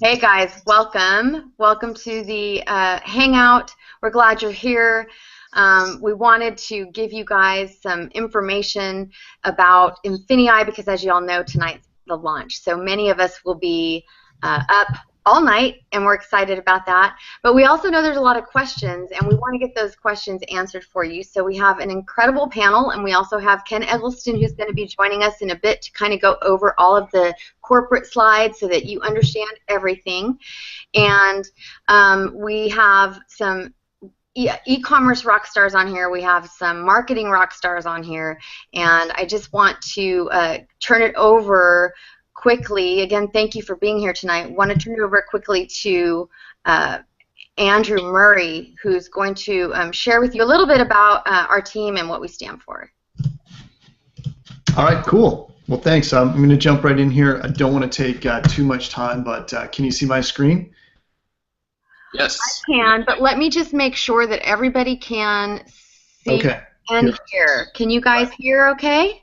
Hey guys, welcome. Welcome to the Hangout. We're glad you're here. We wanted to give you guys some information about INFINii because, as you all know, tonight's the launch. So many of us will be up all night, and we're excited about that. But we also know there's a lot of questions, and we want to get those questions answered for you. So we have an incredible panel, and we also have Ken Eggleston, who's going to be joining us in a bit to kind of go over all of the corporate slides so that you understand everything. And we have some e-commerce rock stars on here. We have some marketing rock stars on here, and I just want to turn it over quickly. Again, thank you for being here tonight. I want to turn it over quickly to Andrew Murray, who's going to share with you a little bit about our team and what we stand for. All right, cool. Well, thanks. I'm going to jump right in here. I don't want to take too much time, but can you see my screen? Yes. I can, but let me just make sure that everybody can see and hear. Can you guys hear okay?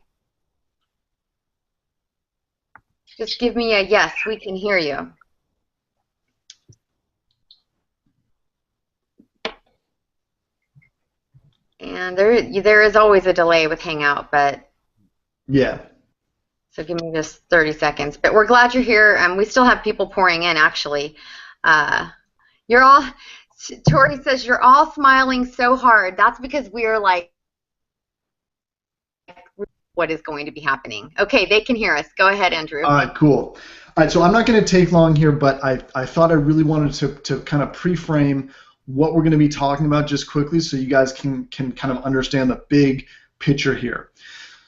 Just give me a yes, we can hear you. And there is always a delay with Hangout, but yeah. So give me just 30 seconds. But we're glad you're here. We still have people pouring in, actually. You're all, Tori says, you're all smiling so hard. That's because we're like, what is going to be happening? Okay, they can hear us. Go ahead, Andrew. All right, cool. All right, so I'm not going to take long here, but I thought I really wanted to kind of pre-frame what we're going to be talking about just quickly so you guys can kind of understand the big picture here.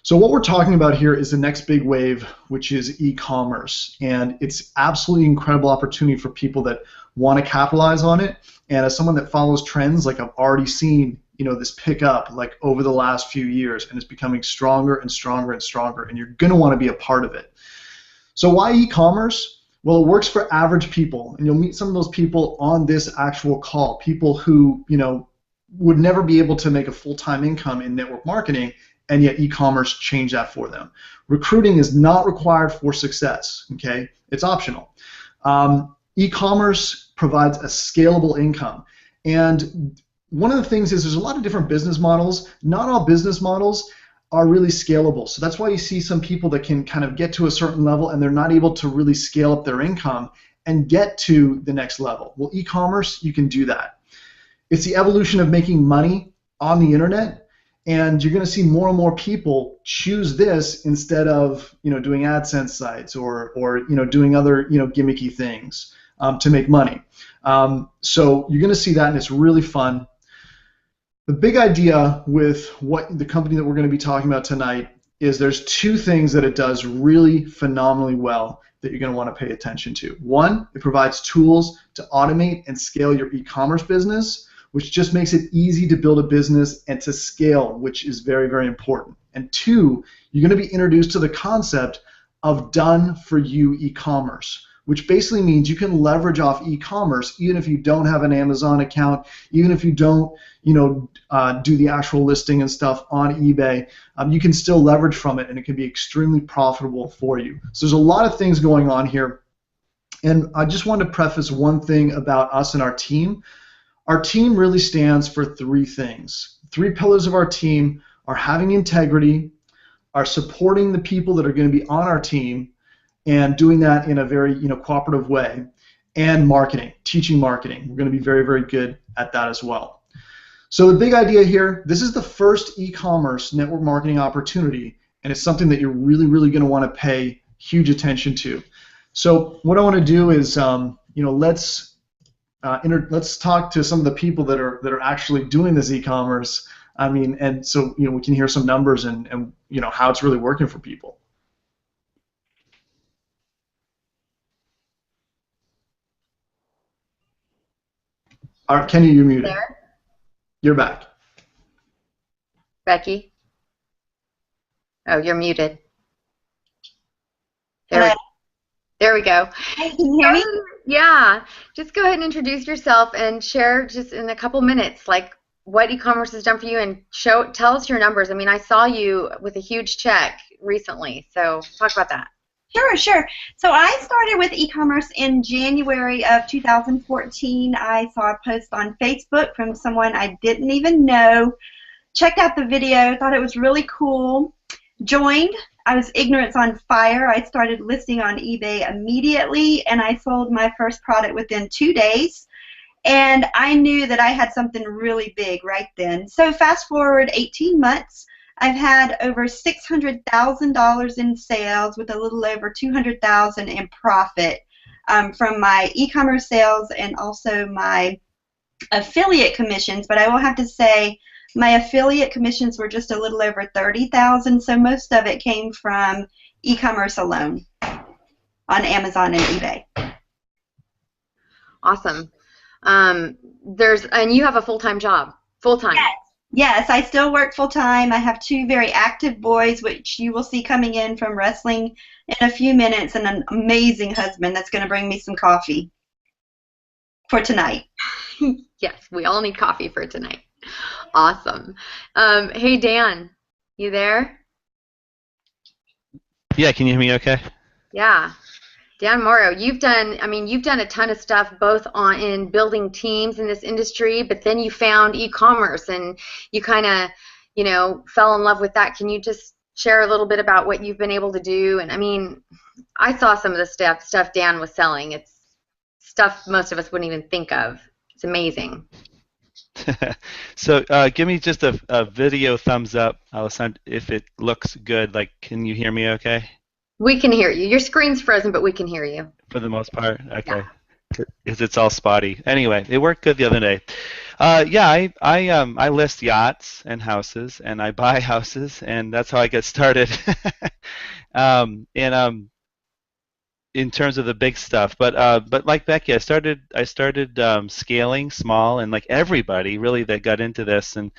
So what we're talking about here is the next big wave, which is e-commerce, and it's absolutely incredible opportunity for people that want to capitalize on it. And as someone that follows trends, like I've already seen, this pick up like over the last few years, and it's becoming stronger and stronger and stronger, and you're going to want to be a part of it. So why e-commerce? Well, it works for average people, and you'll meet some of those people on this actual call, people who, would never be able to make a full-time income in network marketing, and yet e-commerce changed that for them. Recruiting is not required for success, okay? It's optional. E-commerce provides a scalable income, and one of the things is there's a lot of different business models. Not all business models are really scalable, so that's why you see some people that can kind of get to a certain level and they're not able to really scale up their income and get to the next level. Well, e-commerce, you can do that. It's the evolution of making money on the internet, and you're going to see more and more people choose this instead of doing AdSense sites or doing other gimmicky things to make money. So you're going to see that, and it's really fun. The big idea with what the company that we're going to be talking about tonight is there's two things that it does really phenomenally well that you're going to want to pay attention to. One, it provides tools to automate and scale your e-commerce business, which just makes it easy to build a business and to scale, which is very, very important. And two, you're going to be introduced to the concept of done-for-you e-commerce, which basically means you can leverage off e-commerce even if you don't have an Amazon account, even if you don't do the actual listing and stuff on eBay. You can still leverage from it, and it can be extremely profitable for you. So there's a lot of things going on here, and I just wanted to preface one thing about us and our team. Our team really stands for three things. Three pillars of our team are having integrity, are supporting the people that are going to be on our team, and doing that in a very cooperative way, and marketing, teaching marketing. We're going to be very, very good at that as well. So the big idea here, this is the first e-commerce network marketing opportunity, and it's something that you're really, really going to want to pay huge attention to. So what I want to do is, let's talk to some of the people that are actually doing this e-commerce. And so we can hear some numbers and how it's really working for people. All right, Kenny, you're muted. There? You're back. Becky? Oh, you're muted. There we go. Hey, can you hear me? Yeah. Just go ahead and introduce yourself and share just in a couple minutes like what e-commerce has done for you, and tell us your numbers. I mean, I saw you with a huge check recently. So talk about that. Sure, sure. So I started with e-commerce in January of 2014. I saw a post on Facebook from someone I didn't even know. Checked out the video, thought it was really cool. Joined. I was ignorance on fire. I started listing on eBay immediately, and I sold my first product within 2 days. And I knew that I had something really big right then. So fast forward 18 months, I've had over $600,000 in sales with a little over $200,000 in profit from my e-commerce sales and also my affiliate commissions. But I will have to say my affiliate commissions were just a little over $30,000, so most of it came from e-commerce alone on Amazon and eBay. Awesome. And you have a full-time job. Full-time. Yes, I still work full-time. I have 2 very active boys, which you will see coming in from wrestling in a few minutes, and an amazing husband that's going to bring me some coffee for tonight. Yes, we all need coffee for tonight. Awesome. Hey, Dan, you there? Yeah, can you hear me okay? Yeah. Dan Morrow, you've done a ton of stuff both in building teams in this industry, but then you found e-commerce and you kind of, fell in love with that. Can you just share a little bit about what you've been able to do? And I mean, I saw some of the stuff Dan was selling. It's stuff most of us wouldn't even think of. It's amazing. So give me just a video thumbs up, Alessandra, if it looks good. Like, can you hear me okay? We can hear you. Your screen's frozen, but we can hear you. For the most part? Okay. Yeah. Because it's all spotty. Anyway, it worked good the other day. Yeah, I list yachts and houses, and I buy houses, and that's how I get started. In terms of the big stuff, but like Becky, I started scaling small, and like everybody really that got into this, and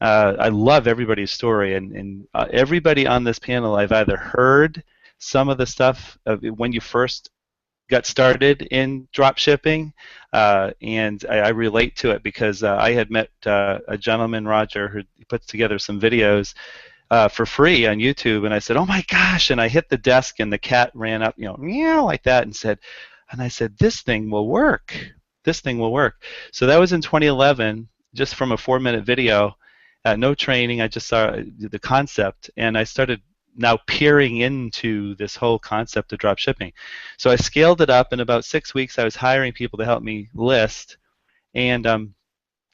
I love everybody's story, and everybody on this panel I've either heard some of the stuff when you first got started in drop shipping, and I relate to it because I had met a gentleman, Roger, who puts together some videos for free on YouTube, and I said, "Oh my gosh!" And I hit the desk, and the cat ran up, meow like that, and I said, "This thing will work. This thing will work." So that was in 2011, just from a 4-minute video, no training. I just saw the concept, and I started now peering into this whole concept of drop shipping. So I scaled it up. In about 6 weeks, I was hiring people to help me list, and then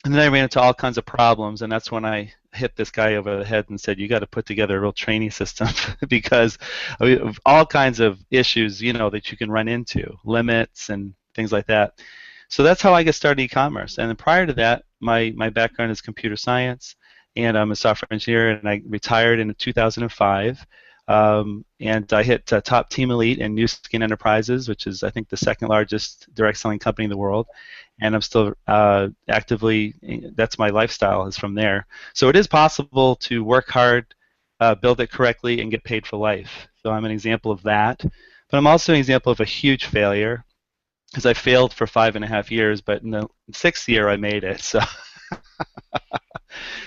I ran into all kinds of problems, and that's when I hit this guy over the head and said, "You got to put together a real training system," because of all kinds of issues, that you can run into, limits and things like that. So that's how I got started e-commerce. And then prior to that, my background is computer science, and I'm a software engineer, and I retired in 2005. And I hit top team elite in New Skin Enterprises, which is, I think, the second largest direct selling company in the world. And I'm still actively, that's my lifestyle, is from there. So it is possible to work hard, build it correctly, and get paid for life. So I'm an example of that. But I'm also an example of a huge failure, because I failed for 5.5 years, but in the 6th year I made it.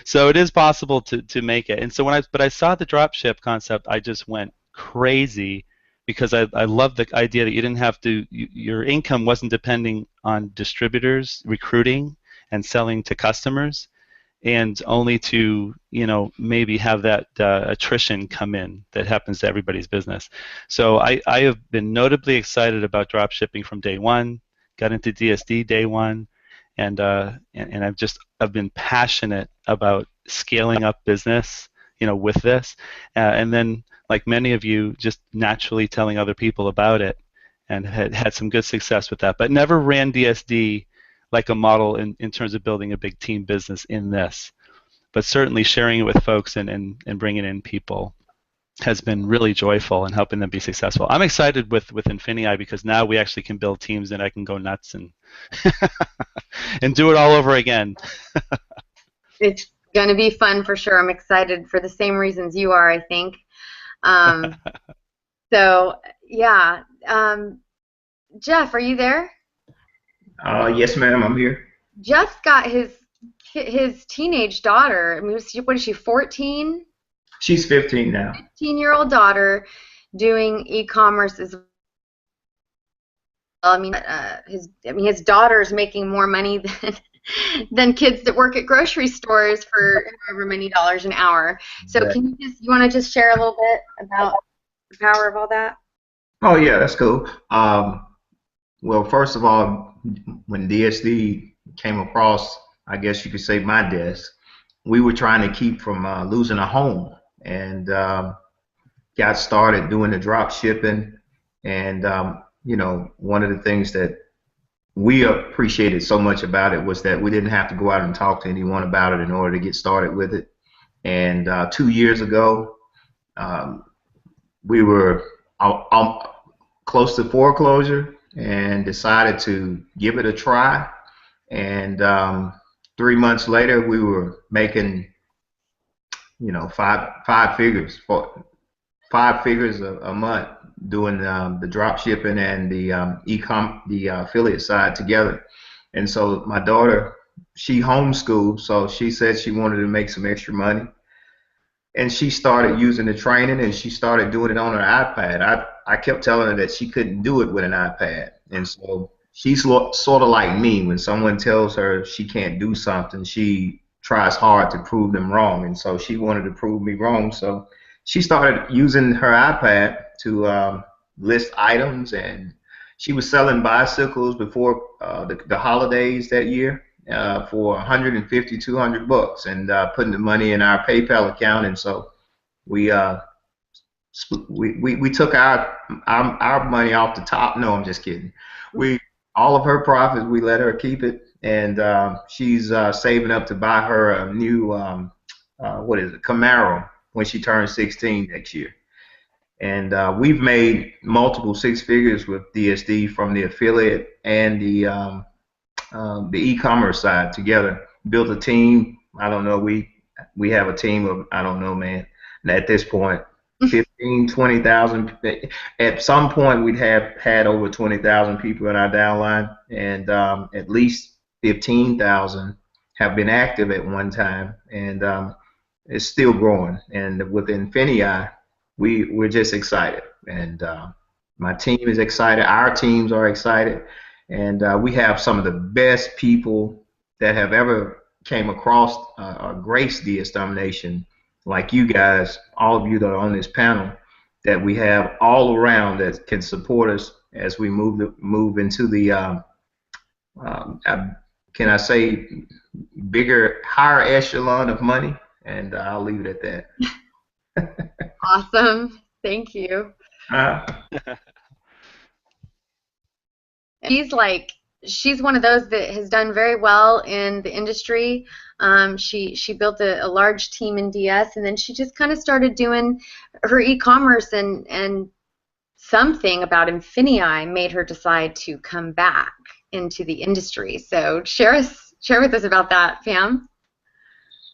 So it is possible to make it. And so I saw the dropship concept, I just went crazy, because I love the idea that you didn't have to, your income wasn't depending on distributors recruiting and selling to customers, and only to maybe have that attrition come in that happens to everybody's business. So I have been notably excited about drop shipping from day one. Got into DSD day one, and I've been passionate about scaling up business, with this, and then, like many of you, just naturally telling other people about it, and had some good success with that. But never ran DSD like a model in terms of building a big team business in this. But certainly sharing it with folks and bringing in people has been really joyful and helping them be successful. I'm excited with INFINii, because now we actually can build teams, and I can go nuts and and do it all over again. It's going to be fun for sure. I'm excited for the same reasons you are, I think. So, yeah. Jeff, are you there? Yes, ma'am, I'm here. Jeff got his teenage daughter. I mean, what is she, 14? She's 15 now. 15-year-old daughter doing e-commerce as well. I mean, his daughter's making more money than kids that work at grocery stores for however many dollars an hour. So can you want to just share a little bit about the power of all that? Oh yeah, that's cool. Well, first of all, when DSD came across, I guess you could say, my desk, we were trying to keep from losing a home, and got started doing the drop shipping. And you know, one of the things that we appreciated so much about it was that we didn't have to go out and talk to anyone about it in order to get started with it. And 2 years ago, we were close to foreclosure and decided to give it a try. And 3 months later, we were making, you know, five figures a month doing the drop shipping and the the affiliate side together. And so my daughter, she homeschooled, so she said she wanted to make some extra money, and she started using the training, and she started doing it on her iPad. I kept telling her that she couldn't do it with an iPad, and so she's sort of like me. When someone tells her she can't do something, she tries hard to prove them wrong, and so she wanted to prove me wrong. So she started using her iPad to list items, and she was selling bicycles before the holidays that year for 150, 200 bucks, and putting the money in our PayPal account. And so we took our money off the top. No, I'm just kidding. All of her profits, we let her keep it, and she's saving up to buy her a new Camaro when she turns 16 next year. And we've made multiple six figures with DSD from the affiliate and the e-commerce side together. Built a team. I don't know. We have a team of, I don't know, man. At this point, 15, 20,000. At some point, we'd have had over 20,000 people in our downline, and at least 15,000 have been active at one time, and it's still growing. And with INFINii, we're just excited, and my team is excited. Our teams are excited, and we have some of the best people that have ever came across or graced DS Domination, like you guys, all of you that are on this panel, that we have all around that can support us as we move into the can I say bigger, higher echelon of money, and I'll leave it at that. Awesome. Thank you. She's one of those that has done very well in the industry. She built a large team in DS, and then she just kind of started doing her e-commerce, and something about INFINii made her decide to come back into the industry. So share with us about that, Pam.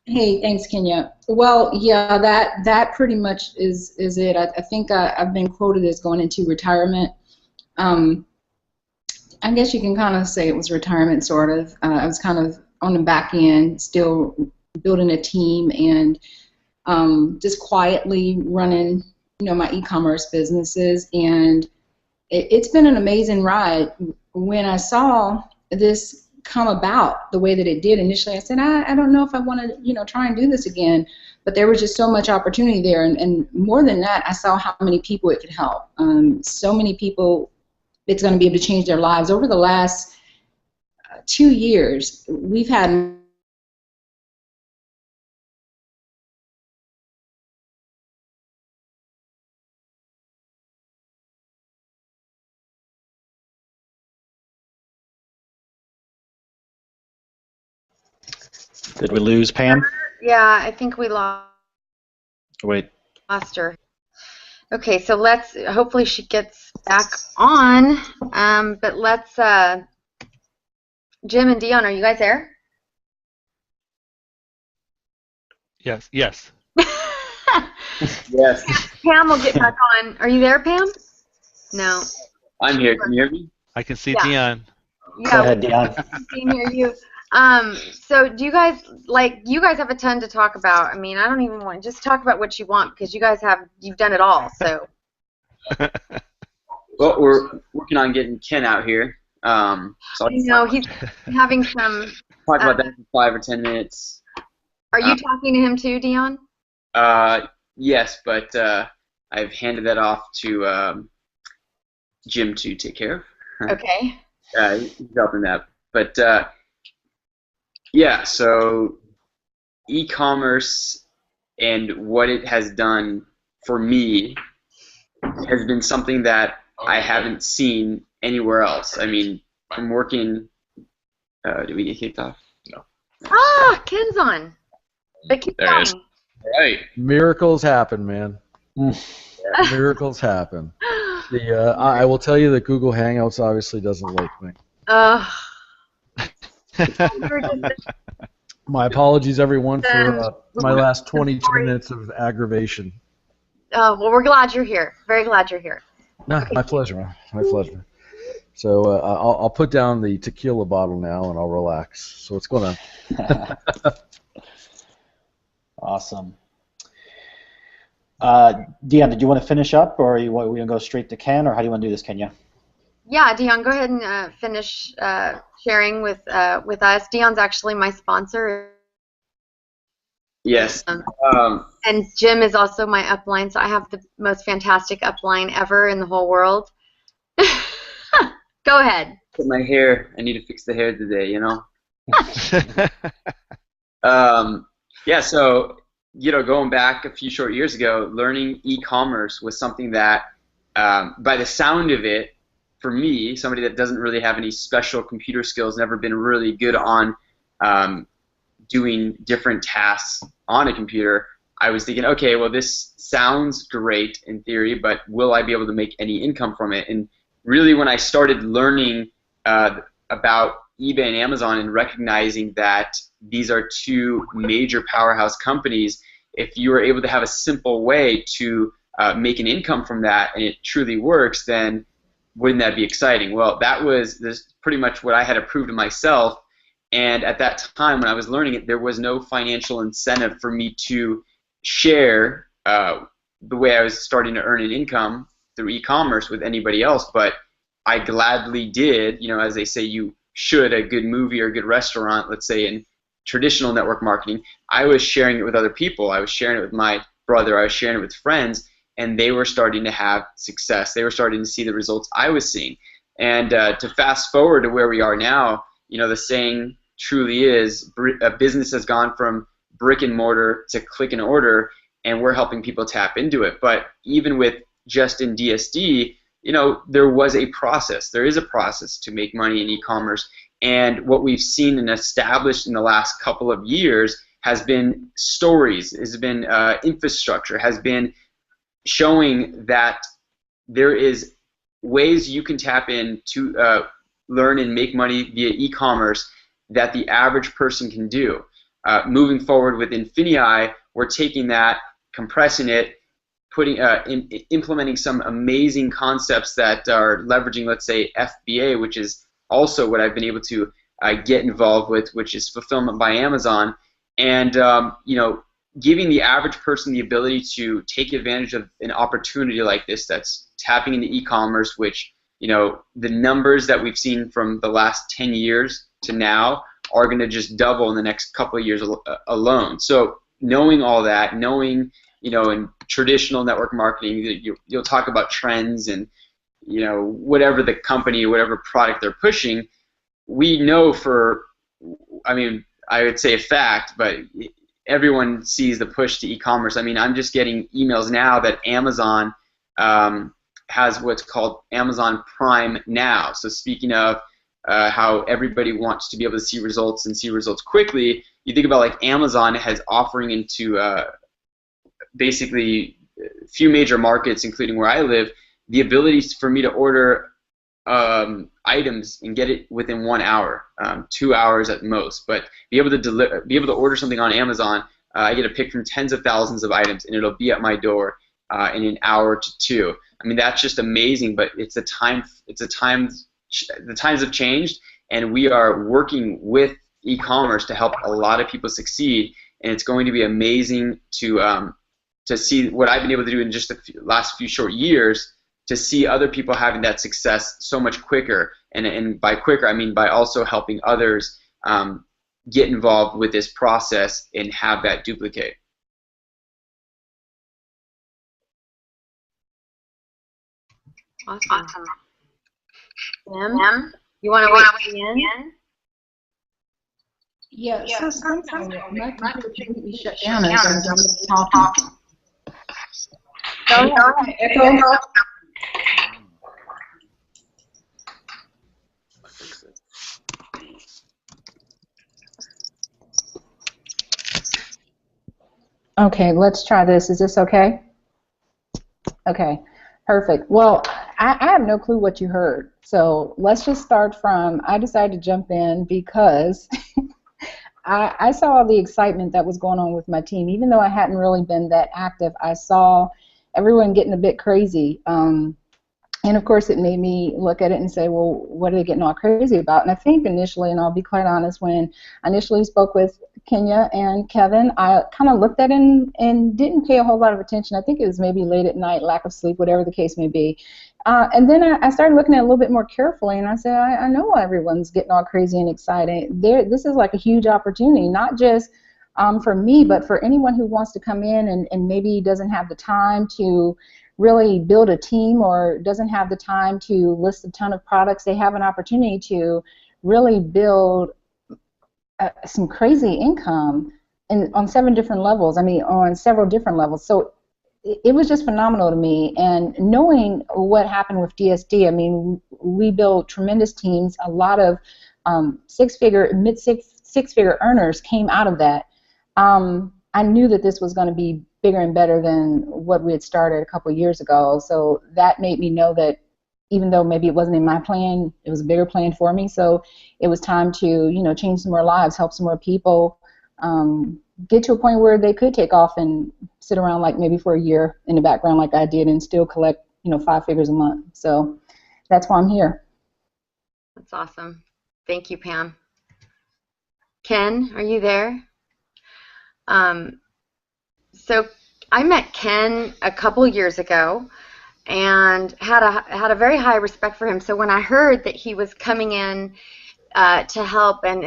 Hey, thanks, Kenya. Well, yeah, that pretty much is it. I think I've been quoted as going into retirement. I guess you can kind of say it was retirement, sort of. I was kind of on the back end, still building a team, and just quietly running, my e-commerce businesses. And it's been an amazing ride. When I saw this come about the way that it did initially, I said, I don't know if I want to, try and do this again. But there was just so much opportunity there, and more than that, I saw how many people it could help. So many people it's going to be able to change their lives. Over the last 2 years, we've had Did we lose Pam? Yeah, I think we lost her. Okay, so hopefully she gets back on. But let's, Jim and Dion, are you guys there? Yes. Yes. Pam will get back on. Are you there, Pam? No. I'm here. Can you hear me? I can see Yeah. Dion. Yeah, Go ahead, Dion. we can hear you. So do you guys you guys have a ton to talk about. I mean, I don't even want just talk about what you want because you've done it all. So Well, we're working on getting Ken out here. So he's having some. talk about that for 5 or 10 minutes. Are you talking to him too, Dion? Yes, but I've handed that off to Jim to take care of. Okay. He's helping that. But yeah, so e-commerce and what it has done for me has been something that I haven't seen anywhere else. I mean, from working. Did we get kicked off? No. Ah, Ken's on. But keep There it is. going. Right. Miracles happen, man. Miracles happen. I will tell you that Google Hangouts obviously doesn't like me. My apologies, everyone, for my last 22 minutes of aggravation. Well, we're glad you're here. Very glad you're here. Nah, my pleasure. My pleasure. So I'll put down the tequila bottle now and I'll relax. So what's going on? Awesome. Dion, did you want to finish up, or we want to go straight to Ken, or how do you want to do this, Kenya? Yeah, Dion, go ahead and finish sharing with us. Dion's actually my sponsor. Yes. And Jim is also my upline, so I have the most fantastic upline ever in the whole world. Go ahead. My hair. I need to fix the hair today, you know? Yeah, so, going back a few short years ago, learning e-commerce was something that, by the sound of it, for me, somebody that doesn't really have any special computer skills, never been really good on doing different tasks on a computer, I was thinking, okay, well, this sounds great in theory, but will I be able to make any income from it? And really, when I started learning about eBay and Amazon and recognizing that these are two major powerhouse companies, if you are able to have a simple way to make an income from that and it truly works, then wouldn't that be exciting? Well, that was pretty much what I had to prove to myself. And at that time, when I was learning it, there was no financial incentive for me to share the way I was starting to earn an income through e-commerce with anybody else. But I gladly did, as they say you should, a good movie or a good restaurant, let's say in traditional network marketing, I was sharing it with other people. I was sharing it with my brother. I was sharing it with friends, and they were starting to have success. They were starting to see the results I was seeing. And to fast forward to where we are now, the saying truly is a business has gone from brick and mortar to click and order, and we're helping people tap into it. But even with just in DSD, there was a process. There is a process to make money in e-commerce. And what we've seen and established in the last couple of years has been stories, has been infrastructure, has been showing that there is ways you can tap in to learn and make money via e-commerce that the average person can do. Moving forward with INFINii, we're taking that, compressing it, implementing some amazing concepts that are leveraging, let's say, FBA, which is also what I've been able to get involved with, which is fulfillment by Amazon, and giving the average person the ability to take advantage of an opportunity like this that's tapping into e-commerce, which the numbers that we've seen from the last 10 years to now are going to just double in the next couple of years alone. So knowing all that, knowing in traditional network marketing, you'll talk about trends and whatever the company, whatever product they're pushing. We know I would say a fact, but everyone sees the push to e-commerce. I'm just getting emails now that Amazon has what's called Amazon Prime Now. So speaking of how everybody wants to be able to see results and see results quickly, you think about like Amazon has offering into basically a few major markets, including where I live, the ability for me to order items and get it within 1 hour, 2 hours at most. But be able to order something on Amazon, I get a pick from tens of thousands of items, and it'll be at my door in an hour to two. That's just amazing. But the times have changed, and we are working with e-commerce to help a lot of people succeed, and it's going to be amazing to see what I've been able to do in just the last few short years, to see other people having that success so much quicker. And by quicker, I mean by also helping others get involved with this process and have that duplicate. Awesome. Tim, you want to wait in? Yeah, so sometimes my computer completely shut down as I'm talking. Go ahead. Echo. Okay, let's try this. Is this okay? Okay, perfect. Well, I have no clue what you heard. So let's just start from, I decided to jump in because I saw the excitement that was going on with my team. Even though I hadn't really been that active, I saw everyone getting a bit crazy. And of course, it made me look at it and say, well, what are they getting all crazy about? And I think initially, and I'll be quite honest, when I initially spoke with Kenya and Kevin, I kind of looked at it and didn't pay a whole lot of attention. I think it was maybe late at night, lack of sleep, whatever the case may be. And then I started looking at it a little bit more carefully, and I said, I know why everyone's getting all crazy and excited. This is like a huge opportunity, not just for me, but for anyone who wants to come in and maybe doesn't have the time to really build a team or doesn't have the time to list a ton of products. They have an opportunity to really build some crazy income on 7 different levels. I mean, on several different levels. So it was just phenomenal to me. And knowing what happened with DSD, I mean, we built tremendous teams. A lot of mid-six-figure earners came out of that. I knew that this was going to be bigger and better than what we had started a couple of years ago. So that made me know that even though maybe it wasn't in my plan, it was a bigger plan for me. So it was time to, change some more lives, help some more people, get to a point where they could take off and sit around like maybe for a year in the background like I did and still collect, 5 figures a month. So that's why I'm here. That's awesome. Thank you, Pam. Ken, are you there? So I met Ken a couple years ago and had a very high respect for him. So when I heard that he was coming in to help and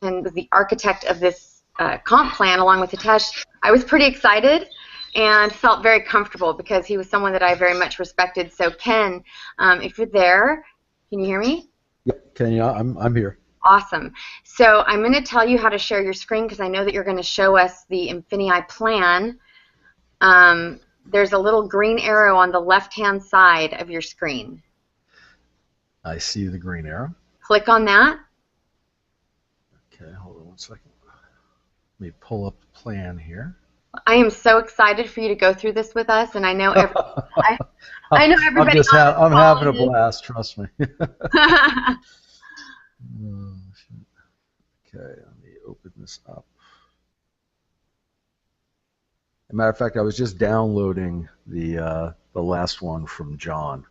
was the architect of this comp plan along with Hitesh, I was pretty excited and felt very comfortable because he was someone that I very much respected. So Ken, if you're there, can you hear me? Yep, Kenya, I'm here. Awesome. So I'm going to tell you how to share your screen because I know that you're going to show us the INFINii plan. There's a little green arrow on the left-hand side of your screen. I see the green arrow. Click on that. Okay, hold on one second. Let me pull up the plan here. I am so excited for you to go through this with us, and I know I know everybody. I'm having a blast. Trust me. Okay, let me open this up. As a matter of fact, I was just downloading the last one from John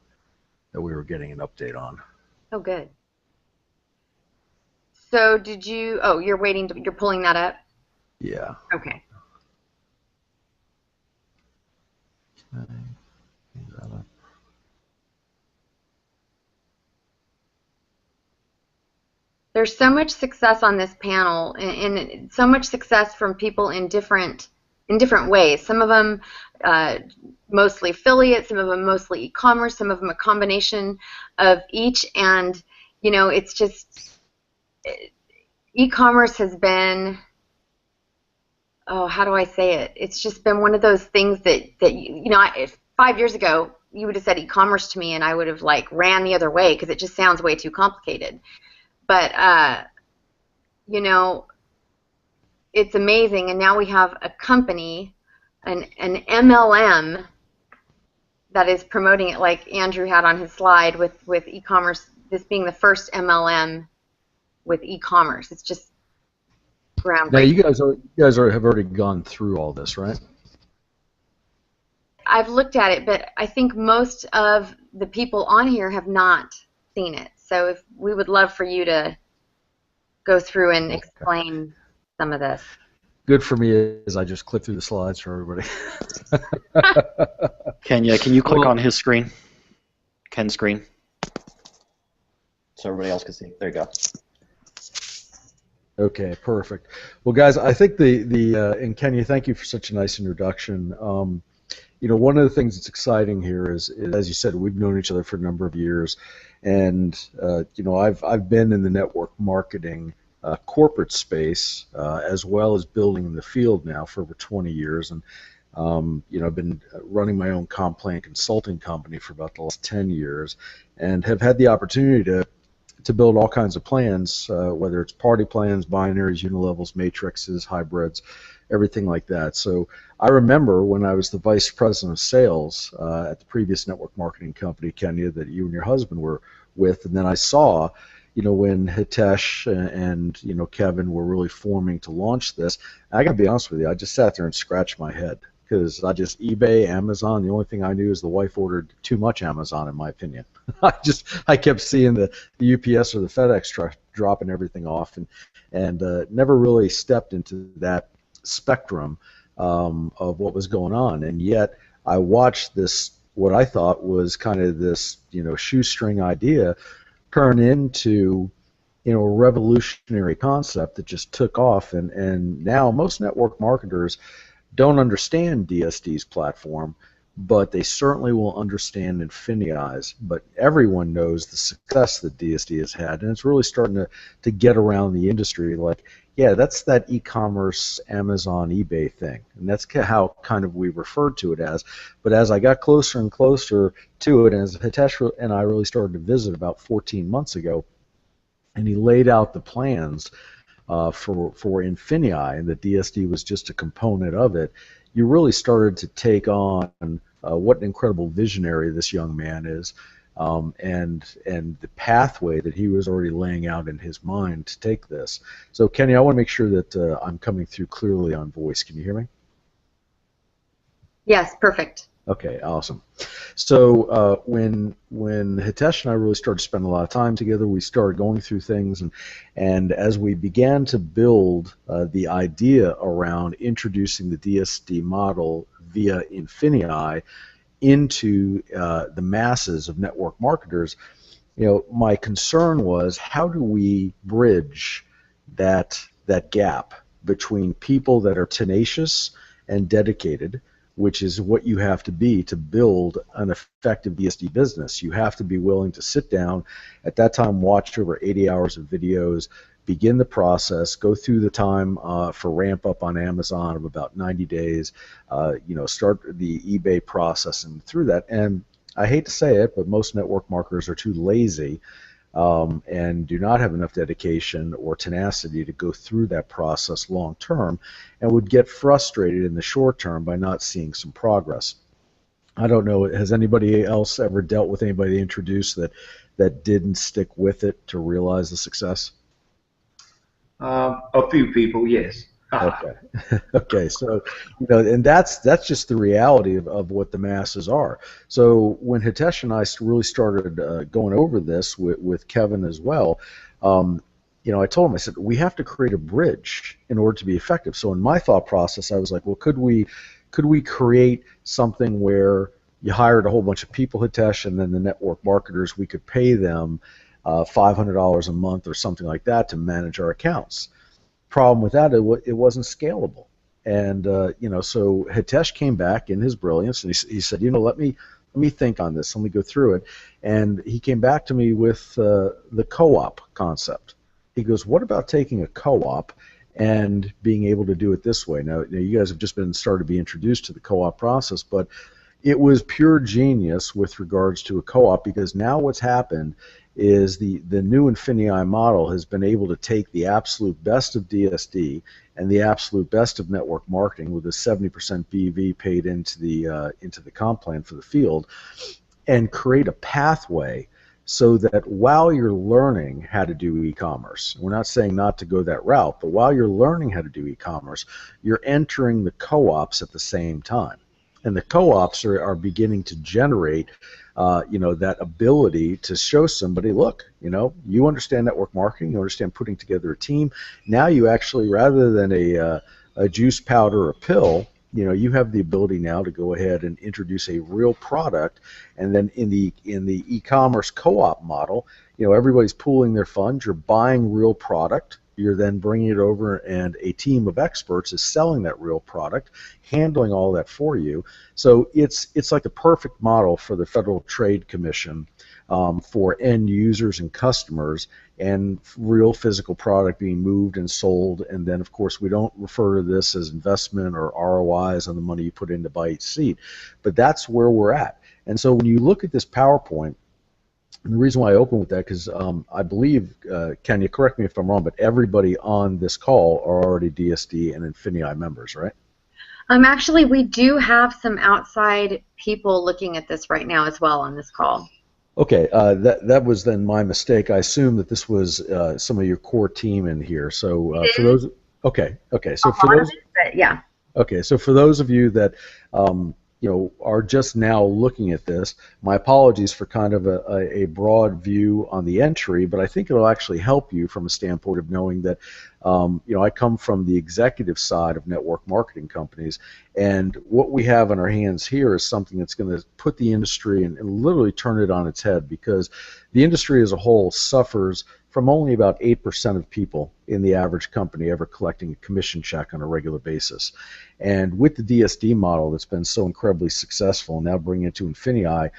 that we were getting an update on. Oh, good. So did you? Oh, you're pulling that up. Yeah. Okay. Okay. That up. There's so much success on this panel, and so much success from people in different ways. Some of them mostly affiliate, some of them mostly e-commerce, some of them a combination of each. And it's just e-commerce has been, how do I say it? It's just been one of those things that if 5 years ago you would have said e-commerce to me, and I would have ran the other way because it just sounds way too complicated. But, it's amazing, and now we have a company, an MLM, that is promoting it like Andrew had on his slide with e-commerce, this being the first MLM with e-commerce. It's just groundbreaking. Now, you guys have already gone through all this, right? I've looked at it, but I think most of the people on here have not seen it. So we would love for you to go through and explain some of this. Good for me is I just click through the slides for everybody. Kenya, can you click on his screen? Ken's screen? So everybody else can see. There you go. Okay, perfect. Well, guys, I think and Kenya, thank you for such a nice introduction. You know, one of the things that's exciting here is, as you said, we've known each other for a number of years, and you know, I've been in the network marketing corporate space as well as building in the field now for over 20 years, and you know, I've been running my own comp plan consulting company for about the last 10 years, and have had the opportunity to build all kinds of plans, whether it's party plans, binaries, unilevels, matrices, hybrids, everything like that. So I remember when I was the vice president of sales at the previous network marketing company, Kenya, that you and your husband were with, and then I saw, you know, when Hitesh and you know, Kevin were really forming to launch this. I got to be honest with you, I just sat there and scratched my head, because I just eBay, Amazon. The only thing I knew is the wife ordered too much Amazon, in my opinion. I kept seeing the UPS or the FedEx truck dropping everything off, and never really stepped into that spectrum of what was going on. And yet I watched this, what I thought was kind of this, you know, shoestring idea turn into, you know, a revolutionary concept that just took off. And now most network marketers don't understand DSD's platform, but they certainly will understand INFINii's. But everyone knows the success that DSD has had, and it's really starting to get around the industry. Like, yeah, that's that e-commerce, Amazon, eBay thing, and that's how kind of we referred to it as. But as I got closer and closer to it, and as Hitesh and I really started to visit about 14 months ago, and he laid out the plans for INFINii, and the DSD was just a component of it, you really started to take on what an incredible visionary this young man is, and the pathway that he was already laying out in his mind to take this. So, Kenny, I want to make sure that I'm coming through clearly on voice. Can you hear me? Yes, perfect. Okay, awesome. So when Hitesh and I really started to spend a lot of time together, we started going through things, and as we began to build the idea around introducing the DSD model via INFINii into the masses of network marketers, you know, my concern was, how do we bridge that gap between people that are tenacious and dedicated, which is what you have to be to build an effective DSD business. You have to be willing to sit down, at that time watch over 80 hours of videos, begin the process, go through the time for ramp up on Amazon of about 90 days, you know, start the eBay process and through that. And I hate to say it, but most network marketers are too lazy and do not have enough dedication or tenacity to go through that process long term, and would get frustrated in the short term by not seeing some progress. I don't know, has anybody else ever dealt with anybody they introduced that didn't stick with it to realize the success? A few people, yes. Okay. Okay. So, you know, and that's just the reality of what the masses are. So when Hitesh and I really started going over this with Kevin as well, you know, I told him, I said, we have to create a bridge in order to be effective. So in my thought process, I was like, well, could we create something where you hired a whole bunch of people, Hitesh, and then the network marketers, we could pay them $500 a month or something like that to manage our accounts. Problem with that, it wasn't scalable. And you know, so Hitesh came back in his brilliance, and he said, you know, let me think on this, let me go through it. And he came back to me with the co-op concept. He goes, what about taking a co-op and being able to do it this way? Now you guys have just started to be introduced to the co-op process, but it was pure genius with regards to a co-op, because now what's happened is the new INFINii model has been able to take the absolute best of DSD and the absolute best of network marketing with a 70% BV paid into the comp plan for the field, and create a pathway so that while you're learning how to do e-commerce, we're not saying not to go that route, but while you're learning how to do e-commerce, you're entering the co-ops at the same time. And the co-ops are beginning to generate, that ability to show somebody, look, you understand network marketing, you understand putting together a team. Now you actually, rather than a juice powder or pill, you have the ability now to go ahead and introduce a real product. And then in the e-commerce co-op model, everybody's pooling their funds. You're buying real product. You're then bringing it over, and a team of experts is selling that real product, handling all that for you. So it's like the perfect model for the Federal Trade Commission for end users and customers, and real physical product being moved and sold. And then, of course, we don't refer to this as investment or ROIs on the money you put in to buy each seat, but that's where we're at. And so when you look at this PowerPoint, and the reason why I open with that, because I believe, Ken, you correct me if I'm wrong, but everybody on this call are already DSD and INFINii members, right? Actually, we do have some outside people looking at this right now as well on this call. Okay, that was then my mistake. I assume that this was some of your core team in here. So for those, okay, so for those, yeah. Okay, so for those of you that are just now looking at this, my apologies for kind of a broad view on the entry, but I think it'll actually help you from a standpoint of knowing that I come from the executive side of network marketing companies, and what we have on our hands here is something that's going to put the industry and literally turn it on its head, because the industry as a whole suffers from only about 8% of people in the average company ever collecting a commission check on a regular basis. And with the DSD model that's been so incredibly successful, and now bringing it to INFINii,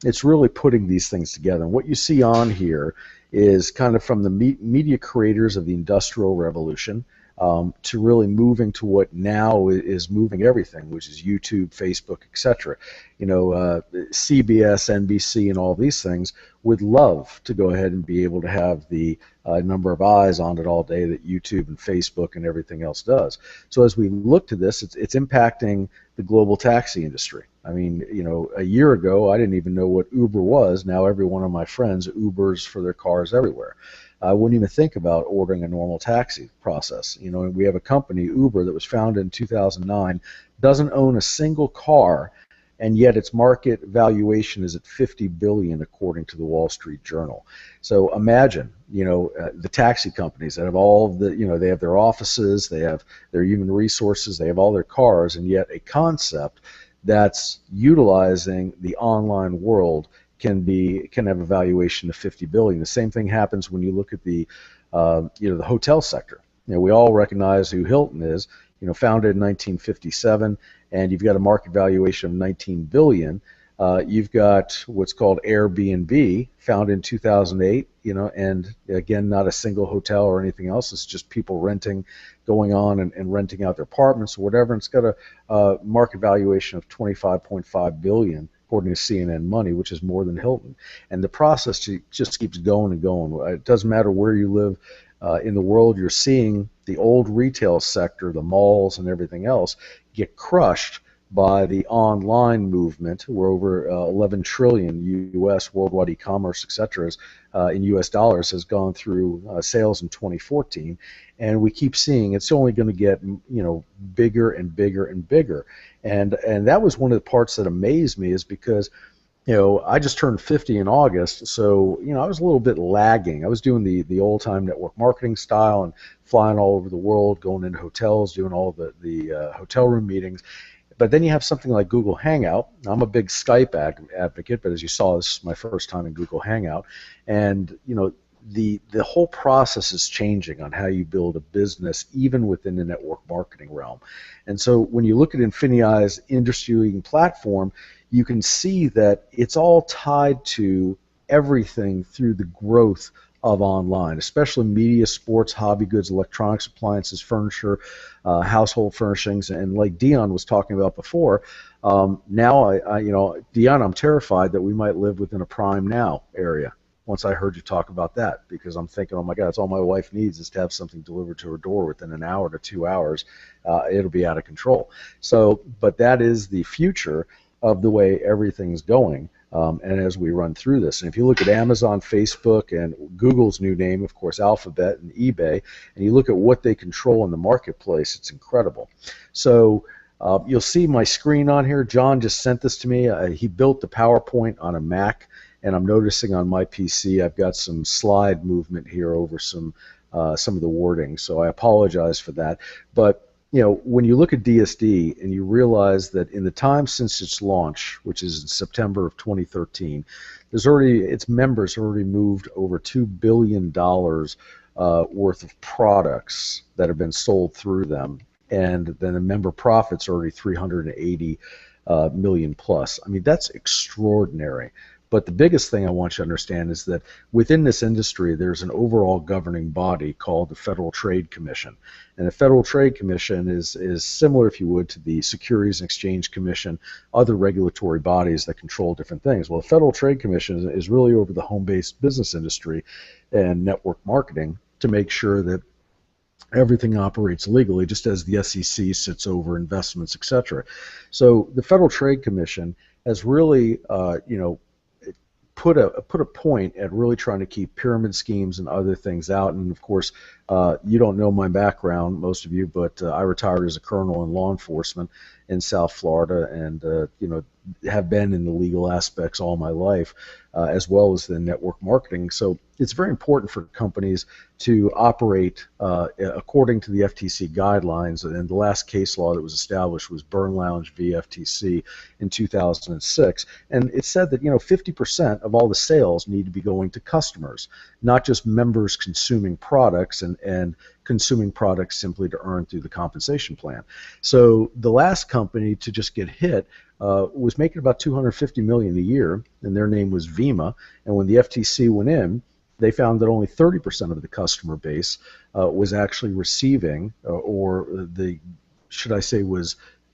it's really putting these things together. And what you see on here is kind of from the media creators of the Industrial Revolution to really moving to what now is moving everything, which is YouTube, Facebook, etc. CBS, NBC, and all these things would love to go ahead and be able to have the number of eyes on it all day that YouTube and Facebook and everything else does. So as we look to this, it's impacting the global taxi industry. I mean, a year ago, I didn't even know what Uber was. Now every one of my friends Ubers for their cars everywhere. I wouldn't even think about ordering a normal taxi process. And we have a company, Uber, that was founded in 2009, doesn't own a single car, and yet its market valuation is at $50 billion according to the Wall Street Journal. So imagine, the taxi companies that have all of the, they have their offices, they have their human resources, they have all their cars, and yet a concept that's utilizing the online world can have a valuation of $50 billion. The same thing happens when you look at the the hotel sector. We all recognize who Hilton is. Founded in 1957, and you've got a market valuation of $19 billion. You've got what's called Airbnb, founded in 2008. And again, not a single hotel or anything else. It's just people going on and renting out their apartments or whatever. And it's got a market valuation of $25.5 billion. According to CNN Money, which is more than Hilton. And the process just keeps going and going. It doesn't matter where you live in the world, you're seeing the old retail sector, the malls and everything else, get crushed by the online movement, where over 11 trillion U.S. worldwide e-commerce, et cetera, in U.S. dollars has gone through sales in 2014. And we keep seeing it's only going to get bigger and bigger and bigger. And that was one of the parts that amazed me, is because I just turned 50 in August, so I was a little bit lagging. I was doing the old-time network marketing style and flying all over the world, going into hotels, doing all the hotel room meetings. But then you have something like Google Hangout. I'm a big Skype advocate, but as you saw, this is my first time in Google Hangout, and the whole process is changing on how you build a business, even within the network marketing realm. And so when you look at INFINii's industry-leading platform, you can see that it's all tied to everything through the growth of online, especially media, sports, hobby goods, electronics, appliances, furniture, household furnishings, and like Dion was talking about before, now Dion, I'm terrified that we might live within a Prime Now area. Once I heard you talk about that, because I'm thinking, oh my God, it's all my wife needs is to have something delivered to her door within an hour to 2 hours. It'll be out of control. So, but that is the future of the way everything's going. And as we run through this, and if you look at Amazon, Facebook, and Google's new name, of course, Alphabet and eBay, and you look at what they control in the marketplace, it's incredible. So You'll see my screen on here. John just sent this to me. He built the PowerPoint on a Mac, and I'm noticing on my PC I've got some slide movement here over some of the wording, so I apologize for that. But when you look at DSD and you realize that in the time since its launch, which is in September of 2013, its members have already moved over $2 billion worth of products that have been sold through them, and then the member profits are already 380 million plus. I mean, that's extraordinary. But the biggest thing I want you to understand is that within this industry, there's an overall governing body called the Federal Trade Commission. And the Federal Trade Commission is similar, if you would, to the Securities and Exchange Commission, other regulatory bodies that control different things. Well, the Federal Trade Commission is really over the home-based business industry and network marketing to make sure that everything operates legally, just as the SEC sits over investments, etc. So the Federal Trade Commission has really, put a point at really trying to keep pyramid schemes and other things out. And of course, you don't know my background, most of you, but I retired as a colonel in law enforcement in South Florida, and have been in the legal aspects all my life, as well as the network marketing. So it's very important for companies to operate according to the FTC guidelines. And the last case law that was established was Burn Lounge v. FTC in 2006. And it said that 50% of all the sales need to be going to customers, not just members consuming products and consuming products simply to earn through the compensation plan. So the last company to just get hit was making about $250 million a year, and their name was Vima. And when the FTC went in, they found that only 30% of the customer base was actually receiving, was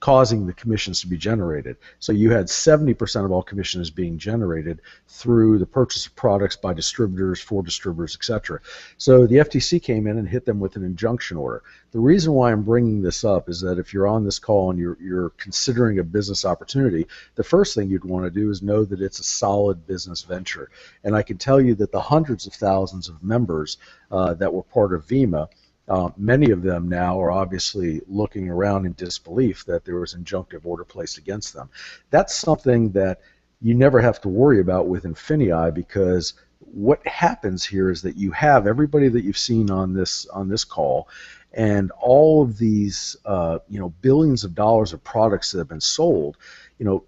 causing the commissions to be generated. So you had 70% of all commissions being generated through the purchase of products by distributors, for distributors, etc. So the FTC came in and hit them with an injunction order. The reason why I'm bringing this up is that if you're on this call and you're considering a business opportunity, the first thing you'd want to do is know that it's a solid business venture. And I can tell you that the hundreds of thousands of members that were part of Vima, many of them now are obviously looking around in disbelief that there was an injunctive order placed against them. That's something that you never have to worry about with INFINii, because what happens here is that you have everybody that you've seen on this call, and all of these billions of dollars of products that have been sold.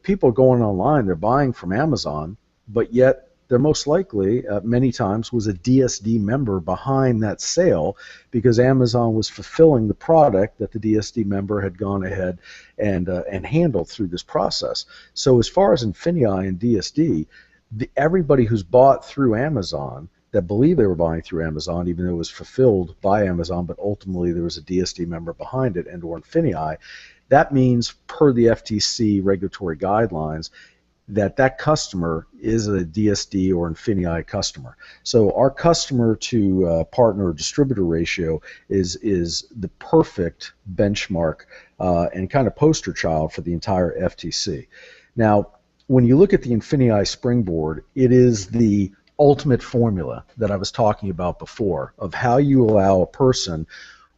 People are going online, they're buying from Amazon, but yet there most likely, many times, was a DSD member behind that sale, because Amazon was fulfilling the product that the DSD member had gone ahead and handled through this process. So as far as INFINii and DSD, everybody who's bought through Amazon, that believed they were buying through Amazon, even though it was fulfilled by Amazon, but ultimately there was a DSD member behind it, and or INFINii, that means, per the FTC regulatory guidelines, that customer is a DSD or INFINii customer. So our customer to partner or distributor ratio is the perfect benchmark and kind of poster child for the entire FTC. Now, when you look at the INFINii Springboard, it is the ultimate formula that I was talking about before, of how you allow a person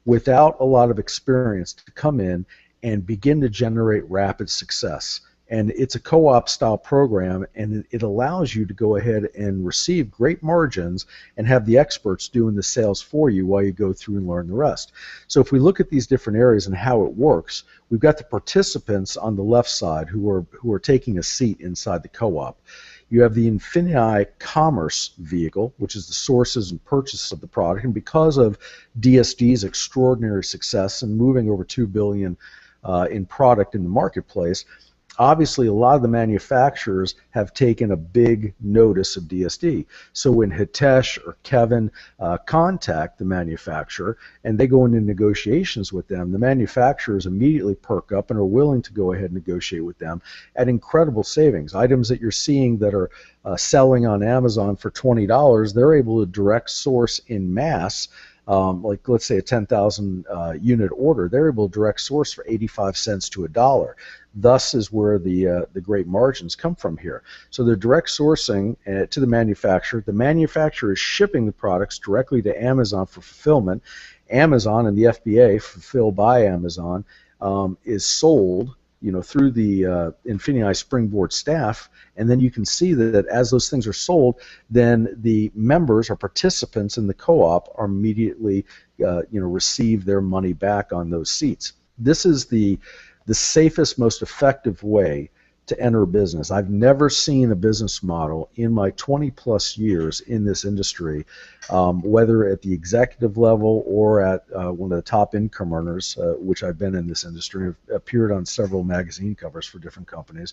without a lot of experience to come in and begin to generate rapid success. And it's a co-op style program, and it allows you to go ahead and receive great margins and have the experts doing the sales for you while you go through and learn the rest. So if we look at these different areas and how it works, we've got the participants on the left side who are taking a seat inside the co-op. You have the INFINii Commerce vehicle, which is the sources and purchase of the product. And because of DSD's extraordinary success and moving over $2 billion in product in the marketplace, obviously a lot of the manufacturers have taken a big notice of DSD. So when Hitesh or Kevin contact the manufacturer and they go into negotiations with them, the manufacturers immediately perk up and are willing to go ahead and negotiate with them at incredible savings. Items that you're seeing that are selling on Amazon for $20, they're able to direct source in mass. Like let's say a 10,000 unit order, they're able to direct source for 85 cents to $1. Thus is where the great margins come from here. So they're direct sourcing to the manufacturer. The manufacturer is shipping the products directly to Amazon for fulfillment. Amazon and the FBA, fulfilled by Amazon, is sold, through the INFINii Springboard staff, and then you can see that as those things are sold, then the members or participants in the co-op are immediately, receive their money back on those seats. This is the safest, most effective way to enter a business. I've never seen a business model in my 20 plus years in this industry, whether at the executive level or at one of the top income earners, which I've been in this industry. I've appeared on several magazine covers for different companies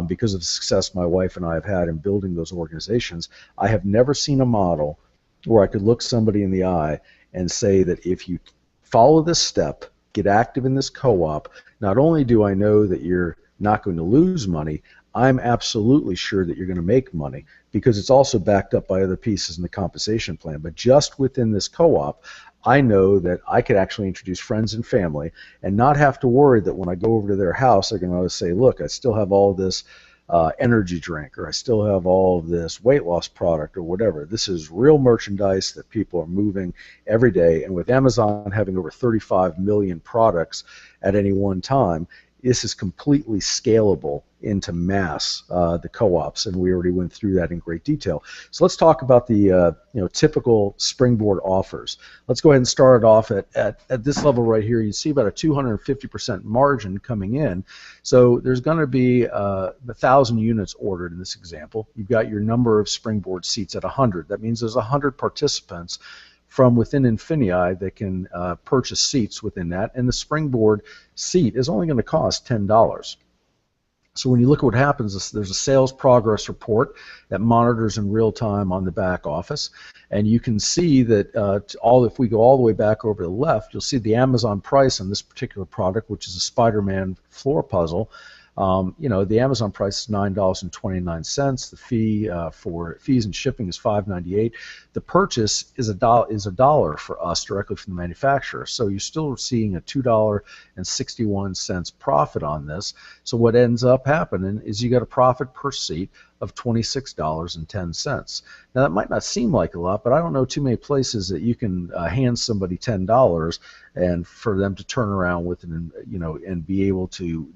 because of the success my wife and I have had in building those organizations. I have never seen a model where I could look somebody in the eye and say that if you follow this step, get active in this co-op, not only do I know that you're not going to lose money, I'm absolutely sure that you're going to make money, because it's also backed up by other pieces in the compensation plan. But just within this co-op, I know that I could actually introduce friends and family and not have to worry that when I go over to their house, they're going to say, look, I still have all this energy drink, or I still have all of this weight loss product, or whatever. This is real merchandise that people are moving every day. And with Amazon having over 35 million products at any one time, this is completely scalable into mass, the co-ops, and we already went through that in great detail. So let's talk about the typical Springboard offers. Let's go ahead and start it off at this level right here. You see about a 250% margin coming in. So there's going to be 1,000 units ordered in this example. You've got your number of Springboard seats at 100. That means there's 100 participants from within INFINii that can purchase seats within that, and the Springboard seat is only going to cost $10. So when you look at what happens, there's a sales progress report that monitors in real time on the back office, and you can see that if we go all the way back over to the left, you'll see the Amazon price on this particular product, which is a Spider-Man floor puzzle. The Amazon price is $9.29. The fee for fees and shipping is $5.98. The purchase is $1 for us directly from the manufacturer. So you're still seeing a $2.61 profit on this. So what ends up happening is you got a profit per seat of $26.10. Now that might not seem like a lot, but I don't know too many places that you can hand somebody $10 and for them to turn around with it, and be able to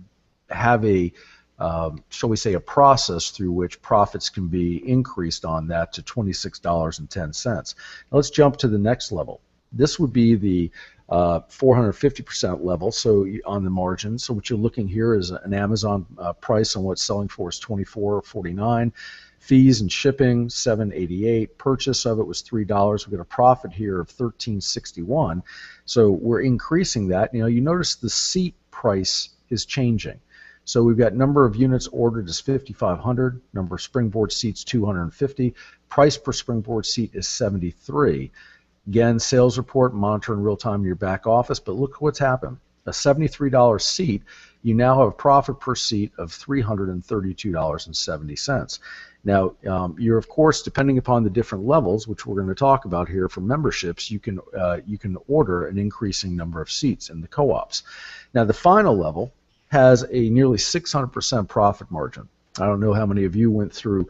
have a, shall we say, a process through which profits can be increased on that to $26.10. Now let's jump to the next level. This would be the 450% level, so on the margin. So what you're looking here is an Amazon price on what it's selling for is $24.49. Fees and shipping $7.88. Purchase of it was $3. We got a profit here of $13.61. So we're increasing that. You notice the seat price is changing. So we've got number of units ordered is 5,500, number of Springboard seats 250, price per Springboard seat is 73. Again, sales report, monitor in real time in your back office, but look what's happened. A $73 seat, you now have a profit per seat of $332.70. Now, you're, of course, depending upon the different levels, which we're going to talk about here for memberships, you can order an increasing number of seats in the co-ops. Now, the final level has a nearly 600% profit margin. I don't know how many of you went through